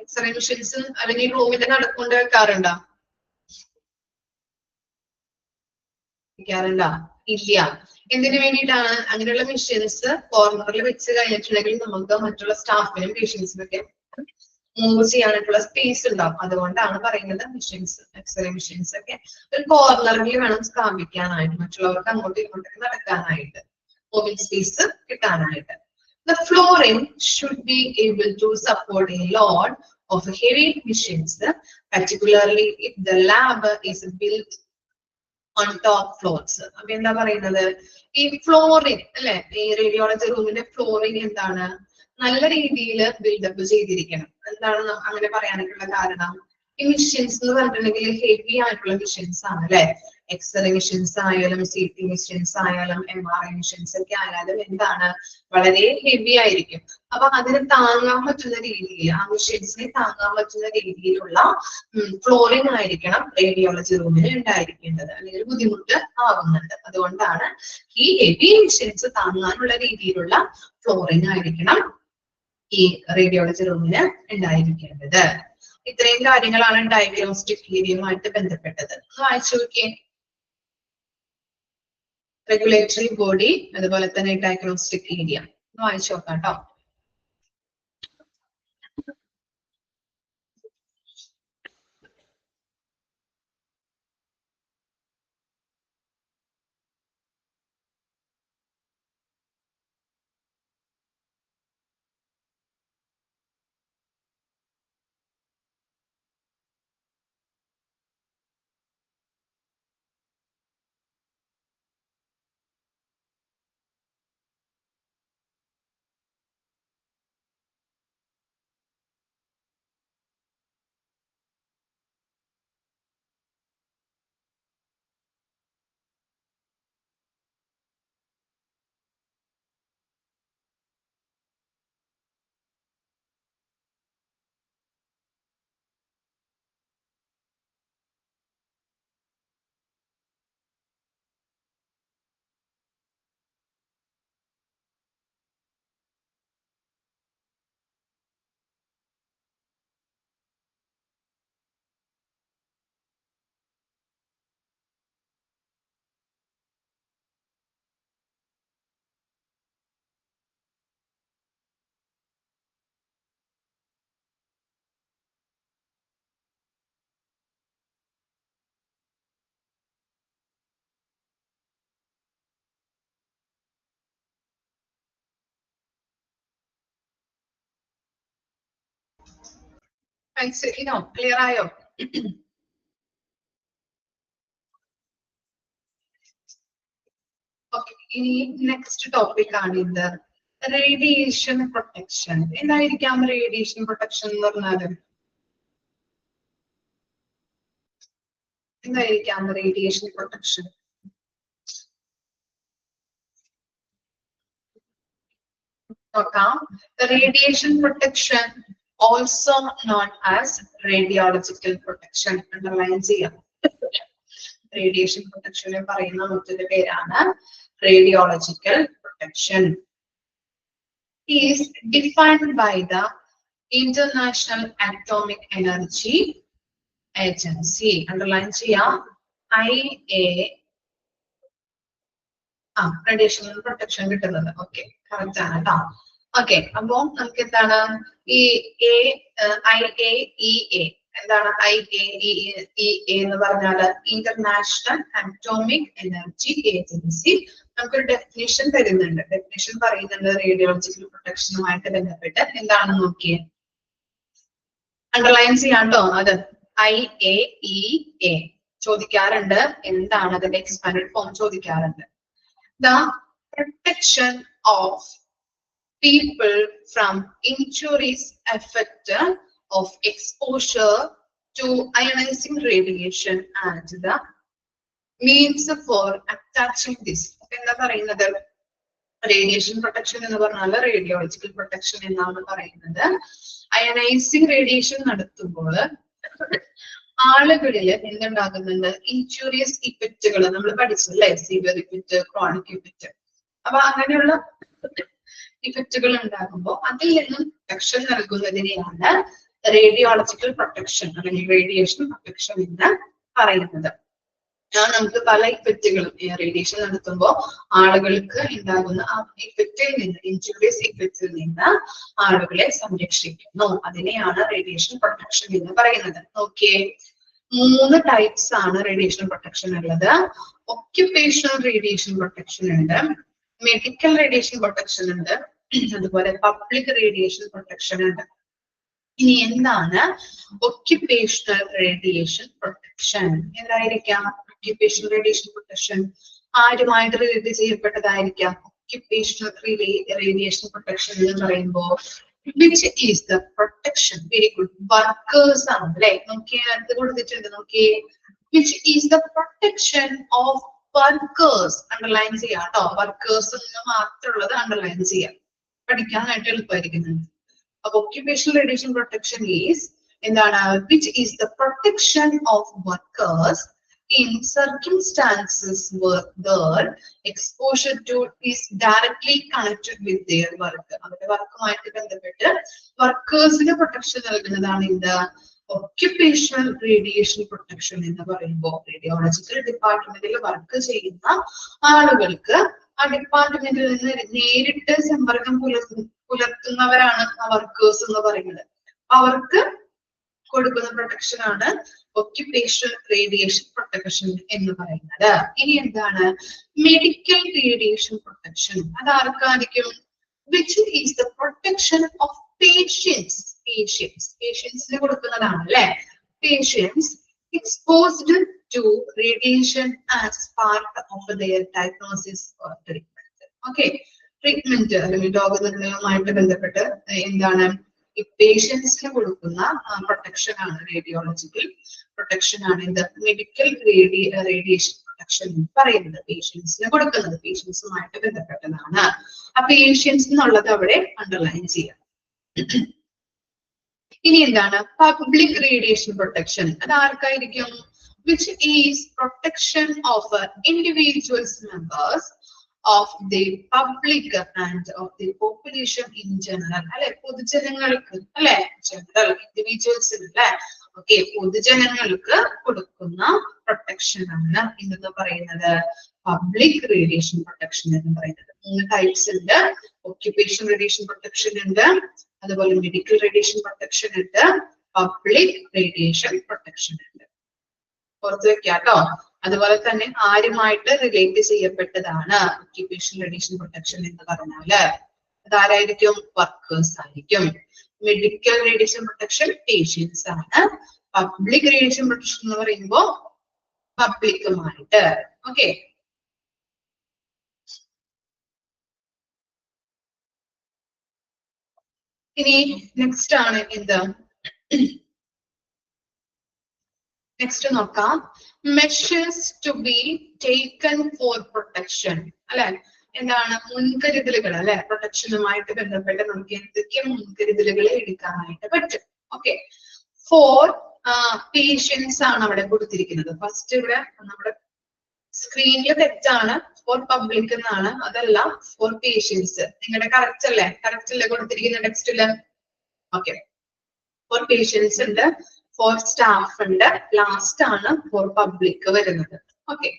എക്സ്റേ മെഷീൻസ്? അല്ലെങ്കിൽ ഈ റൂമിന്റെ നടുക്കൊണ്ട് വെക്കാറുണ്ടോ? ഇല്ല. എന്തിനു വേണ്ടിയിട്ടാണ് അങ്ങനെയുള്ള മെഷീൻസ് കോർണറിൽ വെച്ച് കഴിഞ്ഞിട്ടുണ്ടെങ്കിൽ നമുക്ക് മറ്റുള്ള സ്റ്റാഫിനും പേഷ്യൻസിനും ഒക്കെ മൂവ് ചെയ്യാനായിട്ടുള്ള സ്പേസ് ഉണ്ടാവും. അതുകൊണ്ടാണ് പറയുന്നത് മെഷീൻസ്, എക്സ്റേ മെഷീൻസ് ഒക്കെ ഒരു കോർണറിൽ വേണം സ്ഥാപിക്കാനായിട്ട്, മറ്റുള്ളവർക്ക് അങ്ങോട്ടും ഇങ്ങോട്ടൊക്കെ നടക്കാനായിട്ട്, മൂവിംഗ് സ്പേസ് കിട്ടാനായിട്ട്. The flooring should be able to support a load of heavy machines, particularly if the lab is built on top floors. അപ്പൊ എന്താ പറയുന്നത്, ഈ ഫ്ലോറിംഗ്, അല്ലെ, ഈ റേഡിയോളജി റൂമിന്റെ ഫ്ലോറിംഗ് എന്താണ്, നല്ല രീതിയിൽ ബിൽഡപ്പ് ചെയ്തിരിക്കണം. എന്താണ് അങ്ങനെ പറയാനായിട്ടുള്ള കാരണം, ഈ മെഷീൻസ് എന്ന് പറഞ്ഞിട്ടുണ്ടെങ്കിൽ ഹെവി ആയിട്ടുള്ള മെഷീൻസ് ആണ്, അല്ലെ. എക്സ്റേ മെഷീൻസ് ആയാലും CT മെഷീൻസ് ആയാലും MRI മെഷീൻസ് ഒക്കെ ആയാലും എന്താണ്, വളരെ ഹെവി ആയിരിക്കും. അപ്പൊ അതിന് താങ്ങാൻ പറ്റുന്ന രീതിയിൽ, ആ മെഷീൻസിനെ താങ്ങാൻ പറ്റുന്ന രീതിയിലുള്ള ഫ്ലോറിംഗ് ആയിരിക്കണം റേഡിയോളജി റൂമിൽ ഉണ്ടായിരിക്കേണ്ടത്, അല്ലെങ്കിൽ ബുദ്ധിമുട്ട് ആവുന്നുണ്ട്. അതുകൊണ്ടാണ് ഈ ഹെവി മെഷീൻസ് താങ്ങാനുള്ള രീതിയിലുള്ള ഫ്ലോറിംഗ് ആയിരിക്കണം ഈ റേഡിയോളജി റൂമിന് ഉണ്ടായിരിക്കേണ്ടത്. ഇത്രയും കാര്യങ്ങളാണ് ഡയഗ്നോസ്റ്റിക് ഏരിയയുമായിട്ട് ബന്ധപ്പെട്ടത്. ഒന്ന് വായിച്ചു നോക്കിയേ. റെഗുലേറ്ററി ബോഡി, അതുപോലെ തന്നെ ഡയഗ്നോസ്റ്റിക് ഏരിയ ഒന്ന് വായിച്ചു നോക്കാം കേട്ടോ. മനസ്സിലായോ? ക്ലിയർ ആയോ? ഓക്കെ, ഇനി നെക്സ്റ്റ് ടോപ്പിക് ആണ് ഇത് റേഡിയേഷൻ പ്രൊട്ടക്ഷൻ. എന്തായിരിക്കാം റേഡിയേഷൻ പ്രൊട്ടക്ഷൻ എന്ന് പറഞ്ഞാല്? എന്തായിരിക്കാം റേഡിയേഷൻ പ്രൊട്ടക്ഷൻ? നോക്കാം. Radiation protection also known as radiological protection. Underline ചെയ്യാം. റേഡിയേഷൻ പ്രൊട്ടക്ഷനെ പറയുന്ന മറ്റൊരു പേരാണ് radiological protection. Is defined by the international atomic energy agency. Underline ചെയ്യാം. IA റേഡിയേഷൻ പ്രൊട്ടക്ഷൻ കിട്ടുന്നത്. ഓക്കെ, കറക്റ്റ് ആണ് കേട്ടോ. ഓക്കെ, അപ്പോ നമുക്ക് എന്താണ് ഈ IAEA എന്താണ്? IAEA എന്ന് പറഞ്ഞാൽ ഇന്റർനാഷണൽ അറ്റോമിക് എനർജി ഏജൻസി. നമുക്കൊരു ഡെഫിനിഷൻ തരുന്നുണ്ട്. ഡെഫിനിഷൻ പറയുന്നുണ്ട് റേഡിയോളജിക്കൽ പ്രൊട്ടക്ഷനുമായിട്ട് ബന്ധപ്പെട്ട് എന്താണെന്ന് നോക്കിയേ. അണ്ടർലൈൻ ചെയ്യാട്ടോ. അത് IAEA ചോദിക്കാറുണ്ട്. എന്താണ് അതിന്റെ എക്സ്പാൻഡഡ് ഫോം ചോദിക്കാറുണ്ട്. The protection of people from injuries affected of exposure to ionizing radiation and the means for attaching this. എന്താ പറയുന്നത്? റേഡിയേഷൻ പ്രൊട്ടക്ഷൻ എന്ന് പറഞ്ഞാൽ റേഡിയോളജിക്കൽ പ്രൊട്ടക്ഷൻ എന്നാണ് പറയുന്നത്. അയനൈസിങ് റേഡിയേഷൻ നടത്തുമ്പോൾ ആളുകളിൽ എന്തുണ്ടാകുന്നുണ്ട്? ഇൻജൂറിയസ് ഇഫക്റ്റുകൾ നമ്മൾ പഠിച്ചല്ലേ, സിവിയർ ഇഫക്റ്റ്, ക്രോണിക് ഇഫക്റ്റ്. അപ്പൊ അങ്ങനെയുള്ള ഇഫക്റ്റുകൾ ഉണ്ടാകുമ്പോൾ അതിൽ നിന്നും പ്രൊട്ടക്ഷൻ നൽകുന്നതിനെയാണ് റേഡിയോളജിക്കൽ പ്രൊട്ടക്ഷൻ അല്ലെങ്കിൽ റേഡിയേഷൻ പ്രൊട്ടക്ഷൻ എന്ന് പറയുന്നത്. നമുക്ക് പല ഇഫക്റ്റുകളും റേഡിയേഷൻ നടത്തുമ്പോൾ ആളുകൾക്ക് ഉണ്ടാകുന്ന ആ ഇഫക്റ്റിൽ നിന്ന്, ഇൻജൂറിയസ് ഇഫക്റ്റിൽ നിന്ന് ആളുകളെ സംരക്ഷിക്കുന്നു. അതിനെയാണ് റേഡിയേഷൻ പ്രൊട്ടക്ഷൻ എന്ന് പറയുന്നത്. ഓക്കെ, 3 ടൈപ്സ് ആണ് റേഡിയേഷൻ പ്രൊട്ടക്ഷൻ ഉള്ളത്. ഒക്യുപേഷണൽ റേഡിയേഷൻ പ്രൊട്ടക്ഷൻ ഉണ്ട്, മെഡിക്കൽ റേഡിയേഷൻ പ്രൊട്ടക്ഷൻ ഉണ്ട്, അതുപോലെ പബ്ലിക് റേഡിയേഷൻ പ്രൊട്ടക്ഷൻ ഉണ്ട്. ഇനി എന്താണ് ഒക്യുപേഷണൽ റേഡിയേഷൻ പ്രൊട്ടക്ഷൻ? എന്തായിരിക്കാം ഒക്യുപേഷണൽ റേഡിയേഷൻ പ്രൊട്ടക്ഷൻ? ആരുമായിട്ട് റിലേറ്റ് ചെയ്യപ്പെട്ടതായിരിക്കാം ഒക്യുപേഷണൽ റേഡിയേഷൻ പ്രൊട്ടക്ഷൻ എന്ന് പറയുമ്പോൾ which is the protection. Very good. Workers ആണ് അല്ലെ? നോക്കിയേ, അടുത്ത് കൊടുത്തിട്ടുണ്ട്. നോക്കിയേ, which is the protection of workers. Underline ചെയ്യാം കേട്ടോ. വർക്കേഴ്സ് എന്ന് മാത്രമുള്ളത് അണ്ടർലൈൻ ചെയ്യാം, പഠിക്കാനായിട്ട് എളുപ്പമായിരിക്കുന്നുണ്ട്. അപ്പൊ occupational radiation protection is എന്താണ്? which is the protection of workers in circumstances where their exposure to is directly connected with their work. അവരുടെ വർക്കുമായിട്ട് ബന്ധപ്പെട്ട് വർക്കേഴ്സിന് protection നൽകുന്നതാണ് എന്ത്? ഒക്യുപേഷണൽ റേഡിയേഷൻ പ്രൊട്ടക്ഷൻ എന്ന് പറയുമ്പോൾ റേഡിയോളജിക്കൽ ഡിപ്പാർട്ട്മെന്റിൽ വർക്ക് ചെയ്യുന്ന ആളുകൾക്ക് ആ ഡിപ്പാർട്ട്മെന്റിൽ നിന്ന് നേരിട്ട് സമ്പർക്കം പുലർത്തുന്നവരാണ് ആ വർക്കേഴ്സ് എന്ന് പറയുന്നത്. അവർക്ക് കൊടുക്കുന്ന പ്രൊട്ടക്ഷൻ ആണ് ഒക്യുപേഷണൽ റേഡിയേഷൻ പ്രൊട്ടക്ഷൻ എന്ന് പറയുന്നത്. ഇനി എന്താണ് മെഡിക്കൽ റേഡിയേഷൻ പ്രൊട്ടക്ഷൻ? അത് ആർക്കായിരിക്കും? which is the protection of patients. പേഷ്യൻസിന് കൊടുക്കുന്നതാണ് അല്ലെ? patients exposed to radiation as part of their diagnosis or treatment. Okay, treatment അല്ലെങ്കിൽ രോഗനിർണയവുമായിട്ട് ബന്ധപ്പെട്ട് എന്താണ് ഈ പേഷ്യൻസിന് കൊടുക്കുന്ന പ്രൊട്ടക്ഷൻ ആണ് റേഡിയോളജിക്കൽ പ്രൊട്ടക്ഷൻ ആണ് ഇത് മെഡിക്കൽ റേഡിയേഷൻ പ്രൊട്ടക്ഷൻ എന്ന് പറയുന്നത്. പേഷ്യൻസിന് കൊടുക്കുന്നത് പേഷ്യൻസുമായിട്ട് ബന്ധപ്പെട്ടതാണ്. ആ പേഷ്യൻസ് എന്നുള്ളത് അവിടെ അണ്ടർലൈൻ ചെയ്യാം. ഇനി എന്താണ് പബ്ലിക് റേഡിയേഷൻ പ്രൊട്ടക്ഷൻ? അത് ആർക്കായിരിക്കും? which is protection of individuals members of the public and of the population in general. അല്ലെ, പൊതുജനങ്ങൾക്ക് അല്ലെ, ജനറൽ ഇൻഡിവിജ്വൽസ് അല്ലെ, ഓക്കെ, പൊതുജനങ്ങൾക്ക് കൊടുക്കുന്ന പ്രൊട്ടക്ഷൻ ആണ് എന്ന് പറയുന്നത് പബ്ലിക് റേഡിയേഷൻ പ്രൊട്ടക്ഷൻ എന്ന് പറയുന്നത്. 3 ടൈപ്സ് ഉണ്ട്. ഒക്യുപേഷണൽ റേഡിയേഷൻ പ്രൊട്ടക്ഷൻ ഉണ്ട്, അതുപോലെ മെഡിക്കൽ റേഡിയേഷൻ പ്രൊട്ടക്ഷൻ ഉണ്ട്, പബ്ലിക് റേഡിയേഷൻ പ്രൊട്ടക്ഷൻ ഉണ്ട്. പുറത്തു വെക്കാട്ടോ. അതുപോലെ തന്നെ ആരുമായിട്ട് റിലേറ്റ് ചെയ്യപ്പെട്ടതാണ് ഒക്യുപേഷണൽ റേഡിയേഷൻ പ്രൊട്ടക്ഷൻ എന്ന് പറഞ്ഞാല് അതാരായിരിക്കും? വർക്കേഴ്സ് ആയിരിക്കും. മെഡിക്കൽ റേഡിയേഷൻ പ്രൊട്ടക്ഷൻ പേഷ്യൻസ് ആണ്. പബ്ലിക് റേഡിയേഷൻ പ്രൊട്ടക്ഷൻ എന്ന് പറയുമ്പോൾ പബ്ലിക്കുമായിട്ട്. ഓക്കെ, ഇനി നെക്സ്റ്റ് ആണ് എന്ത്, നെക്സ്റ്റ് നോക്കാം. Measures to be taken for protection അല്ലെ, എന്താണ് മുൻകരുതലുകൾ അല്ലെ, പ്രൊട്ടക്ഷനുമായിട്ട് ബന്ധപ്പെട്ട് നമുക്ക് എന്തൊക്കെ മുൻകരുതലുകൾ എടുക്കാനായിട്ട് പറ്റും. ഓക്കെ, ഫോർ പേഷ്യൻസ് ആണ് അവിടെ കൊടുത്തിരിക്കുന്നത്. ഫസ്റ്റ് ഇവിടെ നമ്മുടെ സ്ക്രീനിൽ തെറ്റാണ്, ഫോർ പബ്ലിക് എന്നാണ്, അതല്ല ഫോർ പേഷ്യൻസ്. നിങ്ങളുടെ കറക്റ്റ് അല്ലേ, കറക്റ്റ് അല്ലേ കൊടുത്തിരിക്കുന്ന ടെക്സ്റ്റില്? ഓക്കെ, ഫോർ പേഷ്യൻസ് ഉണ്ട്, ഫോർ സ്റ്റാഫ് ഉണ്ട്, ലാസ്റ്റ് ആണ് ഫോർ പബ്ലിക് വരുന്നത്. ഓക്കെ,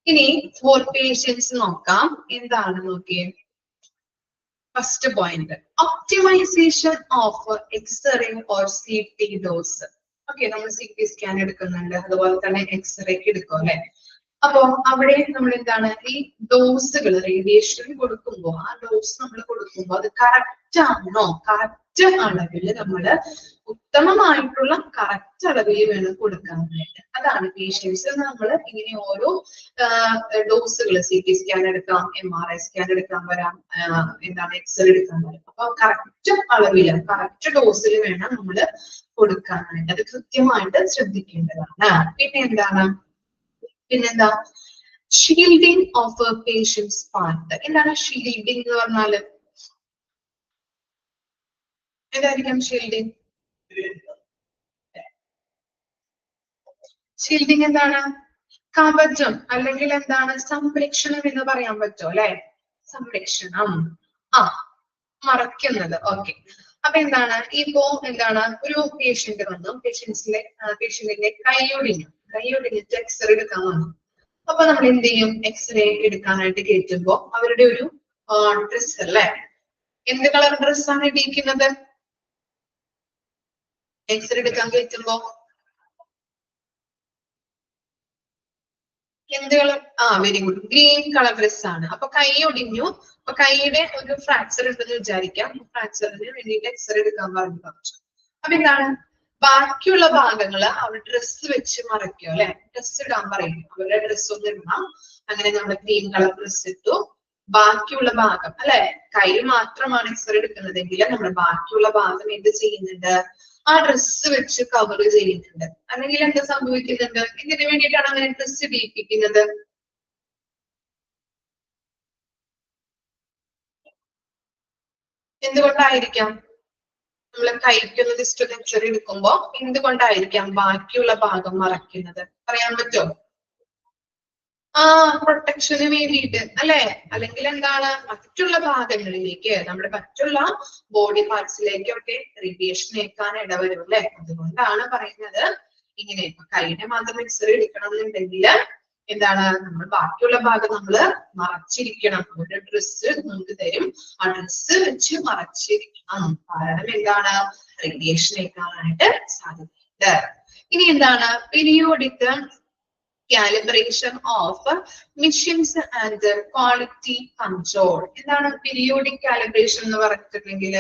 ഇനി ഫോർ പേഷ്യൻസ് നോക്കാം. എന്താണ് നോക്കിയേ, first point optimization of x-ray or CT dose. Okay, നമ്മൾ CT സ്കാൻ എടുക്കുന്നുണ്ട്, അതുപോലെ തന്നെ എക്സ്റേ എടുക്കും അല്ലെ. അപ്പൊ അവിടെ നമ്മൾ എന്താണ് ഈ ഡോസുകൾ റേഡിയേഷൻ കൊടുക്കുമ്പോൾ ആ ഡോസ് നമ്മൾ കൊടുക്കുമ്പോൾ അത് കറക്റ്റ് ആണോ, കറക്റ്റ് അളവിൽ നമ്മള് ഉത്തമമായിട്ടുള്ള കറക്റ്റ് അളവിൽ വേണം കൊടുക്കാനായിട്ട്. അതാണ് പേഷ്യൻസ് നമ്മൾ ഇങ്ങനെ ഓരോ ഡോസുകൾ CT സ്കാൻ എടുക്കാം, MRI സ്കാൻ എടുക്കാൻ വരാം, എന്താണ് എക്സ്റേ എടുക്കാൻ വരാം. അപ്പൊ കറക്റ്റ് അളവില് കറക്റ്റ് ഡോസിൽ വേണം നമ്മൾ കൊടുക്കാനായിട്ട്. അത് കൃത്യമായിട്ട് ശ്രദ്ധിക്കേണ്ടതാണ്. പിന്നെന്താ ഷീൽഡിങ് ഓഫ് പേഷ്യൻസ് പാർട്ട്. എന്താണ് ഷീൽഡിങ് എന്ന് പറഞ്ഞാല്? ഏതായിരിക്കും ഷീൽഡിങ്? ഷീൽഡിങ് എന്താണ്? കവചം അല്ലെങ്കിൽ എന്താണ് സംരക്ഷണം എന്ന് പറയാൻ പറ്റുമോ അല്ലെ? സംരക്ഷണം, മറയ്ക്കുന്നത്. ഓക്കെ, അപ്പൊ എന്താണ് ഇപ്പോ എന്താണ് ഒരു പേഷ്യന്റ് വന്നു, പേഷ്യന്റിന്റെ കൈയൊടിഞ്ഞിട്ട് എക്സ്റേ എടുക്കാൻ വന്നു. അപ്പൊ നമ്മൾ എന്ത് ചെയ്യും? എക്സ്റേ എടുക്കാനായിട്ട് കയറ്റുമ്പോ അവരുടെ ഒരു ഡ്രസ് അല്ലെ, എന്ത് കളർ ഡ്രസ്സാണ് ഇടിയിക്കുന്നത്? എക്സ്റേ എടുക്കാൻ കയറ്റുമ്പോ എന്ത് colour? Very good, green colour dress ആണ്. അപ്പൊ കൈ ഒടിഞ്ഞു, അപ്പൊ കൈയുടെ ഒരു ഫ്രാക്ചർ ഉണ്ടെന്ന് വിചാരിക്കാം. ഫ്രാക്ചറിന് വേണ്ടിയിട്ട് എക്സ്റേ എടുക്കാൻ പറഞ്ഞു. അപ്പൊ എന്താണ് ബാക്കിയുള്ള ഭാഗങ്ങള് അവർ ഡ്രസ്സ് വെച്ച് മറയ്ക്കും അല്ലെ, ഡ്രസ് ഇടാൻ പറയും. അവരുടെ ഡ്രസ് ഒന്നും ഇടണം. അങ്ങനെ നമ്മൾ ഗ്രീൻ കളർ ഡ്രസ് ഇട്ടു. ബാക്കിയുള്ള ഭാഗം അല്ലെ, കൈ മാത്രമാണ് എക്സ്റേ എടുക്കുന്നതെങ്കിൽ നമ്മൾ ബാക്കിയുള്ള ഭാഗം എന്ത് ചെയ്യുന്നുണ്ട്? ആ ഡ്രസ്സ് വെച്ച് കവർ ചെയ്യുന്നുണ്ട്. അല്ലെങ്കിൽ എന്താ സംഭവിക്കുന്നുണ്ട്? ഇതിനു വേണ്ടിയിട്ടാണ് അങ്ങനെ ഡ്രസ്സ് ഇടിയിപ്പിക്കുന്നത്. എന്തുകൊണ്ടായിരിക്കാം? നമ്മൾ കൈക്കൊന്ന് ജസ്റ്റ് എക്സ്റേ എടുക്കുമ്പോ എന്തുകൊണ്ടായിരിക്കാം ബാക്കിയുള്ള ഭാഗം മറയ്ക്കുന്നത്? പറയാൻ പറ്റുമോ? പ്രൊട്ടക്ഷന് വേണ്ടിയിട്ട് അല്ലെ, അല്ലെങ്കിൽ എന്താണ് മറ്റുള്ള ഭാഗങ്ങളിലേക്ക്, നമ്മുടെ മറ്റുള്ള ബോഡി പാർട്സിലേക്കൊക്കെ റേഡിയേഷൻ ഏൽക്കാൻ ഇടവരും അല്ലെ. അതുകൊണ്ടാണ് പറയുന്നത് ഇങ്ങനെ. കൈയുടെ മാത്രം എക്സ്റേ എടുക്കണം എന്നുണ്ടെങ്കിൽ എന്താണ് നമ്മൾ ബാക്കിയുള്ള ഭാഗം നമ്മൾ മറച്ചിരിക്കണം. ഒരു ഡ്രസ്സ് നമുക്ക് തരും, ആ ഡ്രസ്സ് വെച്ച് മറച്ചിരിക്കണം. കാരണം എന്താണ് റേഡിയേഷൻ ഏൽക്കാനായിട്ട് സാധ്യതയുണ്ട്. ഇനി എന്താണ് periodic calibration of missions and quality control. എന്താണ് പീരിയോഡിക് കാലിബ്രേഷൻ എന്ന് പറഞ്ഞിട്ടുണ്ടെങ്കിൽ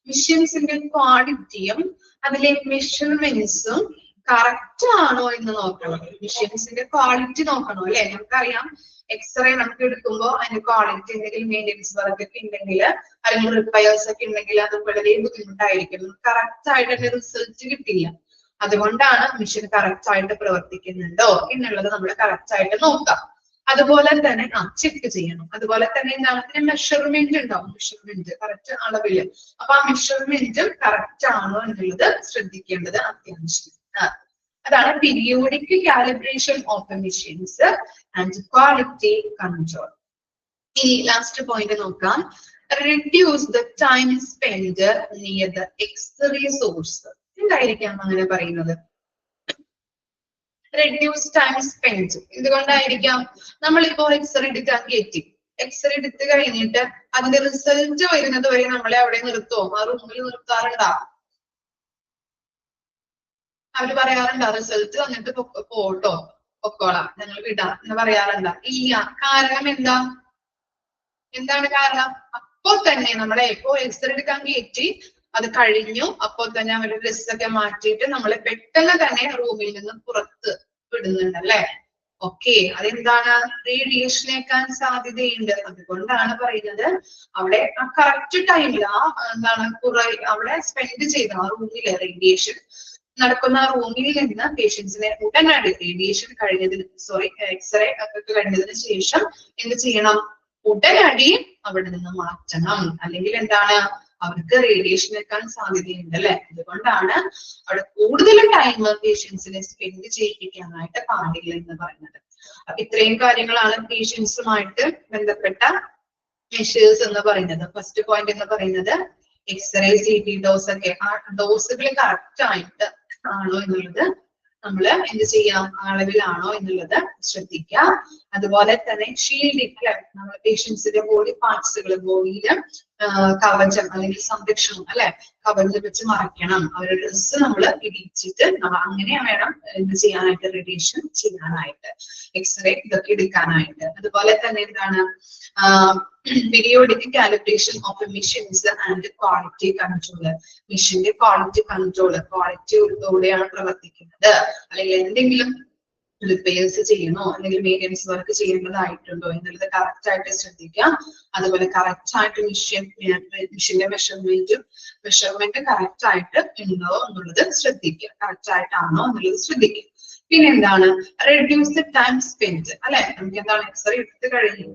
മിഷൻസിന്റെ ക്വാളിറ്റിയും അതിലെ മെഷർമെന്റ്സും കറക്റ്റ് ആണോ എന്ന് നോക്കണം. മിഷൻസിന്റെ ക്വാളിറ്റി നോക്കണം അല്ലെ. നമുക്കറിയാം എക്സ്റേ നമുക്ക് എടുക്കുമ്പോൾ അതിന്റെ ക്വാളിറ്റി എന്തെങ്കിലും മെയിൻ്റെനൻസ് വർക്ക് ഒക്കെ ഉണ്ടെങ്കിൽ അല്ലെങ്കിൽ റിപ്പയേഴ്സ് ഒക്കെ ഉണ്ടെങ്കിൽ അത് വളരെ ബുദ്ധിമുട്ടായിരിക്കും. കറക്റ്റ് ആയിട്ട് അതിന്റെ റിസൾട്ട് കിട്ടില്ല. അതുകൊണ്ടാണ് മിഷൻ കറക്റ്റ് ആയിട്ട് പ്രവർത്തിക്കുന്നുണ്ടോ എന്നുള്ളത് നമ്മൾ കറക്റ്റ് ആയിട്ട് നോക്കാം. അതുപോലെ തന്നെ ചെക്ക് ചെയ്യണം. അതുപോലെ തന്നെ എന്താണ് മെഷർമെന്റ് ഉണ്ടാവും, മെഷർമെന്റ് കറക്റ്റ് അളവില്. അപ്പൊ ആ മെഷർമെന്റും കറക്റ്റ് ആണോ എന്നുള്ളത് ശ്രദ്ധിക്കേണ്ടത് അത്യാവശ്യമാണ്. അതാണ് periodic calibration of machines and quality control. ഇനി ലാസ്റ്റ് പോയിന്റ് നോക്കാം. reduce the time spent near the X-ray source. എന്തായിരിക്കാം അങ്ങനെ പറയുന്നത്? Reduce time spend. എന്തുകൊണ്ടായിരിക്കാം? നമ്മളിപ്പോ എക്സ്റേ എടുക്കാൻ കയറ്റി, എക്സ്റേ എടുത്ത് കഴിഞ്ഞിട്ട് അതിന്റെ റിസൾട്ട് വരുന്നത് വരെ നമ്മളെ അവിടെ നിർത്തുമോ? ആ റൂമിൽ നിർത്താറുണ്ടോ? അവര് പറയാറുണ്ടോ റിസൾട്ട് വന്നിട്ട് പോട്ടോ പൊക്കോളാം ഞങ്ങൾ വിടാം എന്ന് പറയാറുണ്ടോ? ഇല്ല. കാരണം എന്താണ് കാരണം? അപ്പൊ തന്നെ നമ്മളെ ഇപ്പോ എക്സ്റേ എടുക്കാൻ കയറ്റി അത് കഴിഞ്ഞു, അപ്പോൾ തന്നെ അവരുടെ ഡ്രസ്സൊക്കെ മാറ്റിയിട്ട് നമ്മളെ പെട്ടെന്ന് തന്നെ റൂമിൽ നിന്ന് പുറത്ത് വിടുന്നുണ്ട് അല്ലെ. ഓക്കെ, അതെന്താണ്? റേഡിയേഷനേക്കാൻ സാധ്യതയുണ്ട്. അതുകൊണ്ടാണ് പറയുന്നത് അവിടെ ആ കറക്റ്റ് ടൈമിൽ എന്താണ് അവിടെ സ്പെൻഡ് ചെയ്ത ആ റൂമിലെ റേഡിയേഷൻ നടക്കുന്ന റൂമിൽ നിന്ന് പേഷ്യൻസിനെ ഉടനടി റേഡിയേഷൻ കഴിഞ്ഞതിന് എക്സ്റേ ഒക്കെ കഴിഞ്ഞതിന് ശേഷം എന്ത് ചെയ്യണം? ഉടനടി അവിടെ നിന്ന് മാറ്റണം. അല്ലെങ്കിൽ എന്താണ്? അവർക്ക് റേഡിയേഷൻ വെക്കാൻ സാധ്യതയുണ്ട് അല്ലെ. അതുകൊണ്ടാണ് അവിടെ കൂടുതൽ ടൈം പേഷ്യൻസിനെ സ്പെൻഡ് ചെയ്യിപ്പിക്കാനായിട്ട് പാടില്ല എന്ന് പറയുന്നത്. അപ്പൊ ഇത്രയും കാര്യങ്ങളാണ് പേഷ്യൻസുമായിട്ട് ബന്ധപ്പെട്ട മെഷേഴ്സ് എന്ന് പറയുന്നത്. ഫസ്റ്റ് പോയിന്റ് എന്ന് പറയുന്നത് എക്സ്റേ, CT ഡോസ് ഒക്കെ ആ ഡോസുകൾ കറക്റ്റ് ആയിട്ട് ആണോ എന്നുള്ളത് നമ്മൾ എന്ത് ചെയ്യാം? അളവിലാണോ എന്നുള്ളത് ശ്രദ്ധിക്കാം. അതുപോലെ തന്നെ ഷീൽഡിങ്, നമ്മുടെ പേഷ്യൻസിന്റെ ബോഡി പാർട്സുകൾ, ബോഡിയില് കവചം അല്ലെങ്കിൽ സംരക്ഷണം അല്ലെ, കവചം വെച്ച് മറയ്ക്കണം. അവരുടെ ഡ്രസ്സ് നമ്മൾ ഇടിച്ചിട്ട് നമ്മൾ അങ്ങനെ വേണം എന്ത് ചെയ്യാനായിട്ട്? റേഡിയേഷൻ ചെയ്യാനായിട്ട്, എക്സ്റേ ഇതൊക്കെ എടുക്കാനായിട്ട്. അതുപോലെ തന്നെ എന്താണ്? Periodic calibration of machines and quality control. മെഷീന്റെ ക്വാളിറ്റി കൺട്രോൾ, ക്വാളിറ്റിയോടെയാണ് പ്രവർത്തിക്കുന്നത് അല്ലെങ്കിൽ എന്തെങ്കിലും റിപ്പയേഴ്സ് ചെയ്യണോ അല്ലെങ്കിൽ മെയിൻ്റെനൻസ് വർക്ക് ചെയ്യേണ്ടതായിട്ടുണ്ടോ എന്നുള്ളത് കറക്റ്റ് ആയിട്ട് ശ്രദ്ധിക്കാം. അതുപോലെ കറക്റ്റ് ആയിട്ട് മെഷീന്റെ മെഷർമെന്റ് കറക്റ്റ് ആയിട്ട് ഉണ്ടോ എന്നുള്ളത് ശ്രദ്ധിക്കുക. കറക്റ്റ് ആയിട്ടാണോ എന്നുള്ളത് ശ്രദ്ധിക്കുക. പിന്നെ എന്താണ്? റെഡ്യൂസ് ദ ടൈം സ്പെൻഡ് അല്ലെ. നമുക്ക് എന്താണ്? എക്സ്റേ എടുത്ത്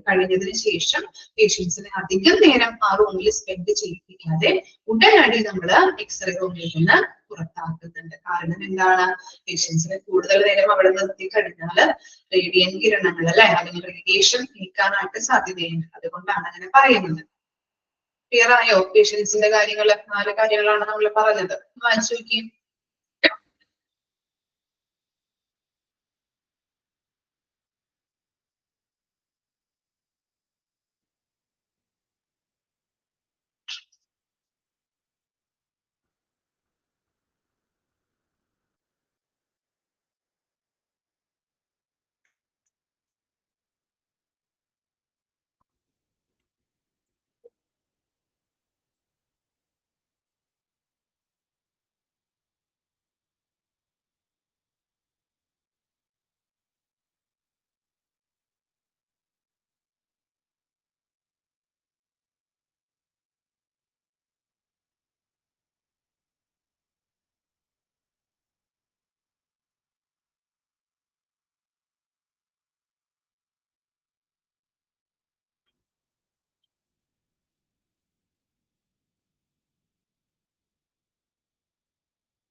കഴിഞ്ഞതിന് ശേഷം പേഷ്യൻസിനെ അധികം നേരം ആ റൂമിൽ സ്പെൻഡ് ചെയ്യിപ്പിക്കാതെ ഉടനടി നമ്മൾ എക്സ്റേ റൂമിൽ നിന്ന് പുറത്താക്കുന്നുണ്ട്. കാരണം എന്താണ്? പേഷ്യൻസിനെ കൂടുതൽ നേരം അവിടെ നിർത്തി കഴിഞ്ഞാൽ റേഡിയൻ കിരണങ്ങൾ അല്ലെ അല്ലെങ്കിൽ റേഡിയേഷൻ നീക്കാനായിട്ട് സാധ്യതയുണ്ട്. അതുകൊണ്ടാണ് അങ്ങനെ പറയുന്നത്. ക്ലിയർ ആയോ? പേഷ്യൻസിന്റെ കാര്യങ്ങൾ 4 കാര്യങ്ങളാണ് നമ്മൾ പറഞ്ഞത്. വായിച്ചു നോക്കിയും.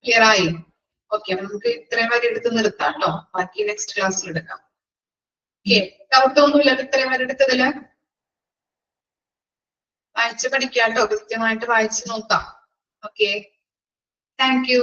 ക്ലിയർ ആയി? ഓക്കെ, നമുക്ക് ഇത്രയും വരെ എടുത്ത് നിർത്താം കേട്ടോ. ബാക്കി നെക്സ്റ്റ് ക്ലാസ്സിൽ എടുക്കാം. ഓക്കെ, ഡൗട്ട് ഒന്നുമില്ല ഇത്രയും വരെ എടുത്തതില്? വായിച്ച് പഠിക്കാം കേട്ടോ, കൃത്യമായിട്ട് വായിച്ച് നോക്കാം. Okay, thank you.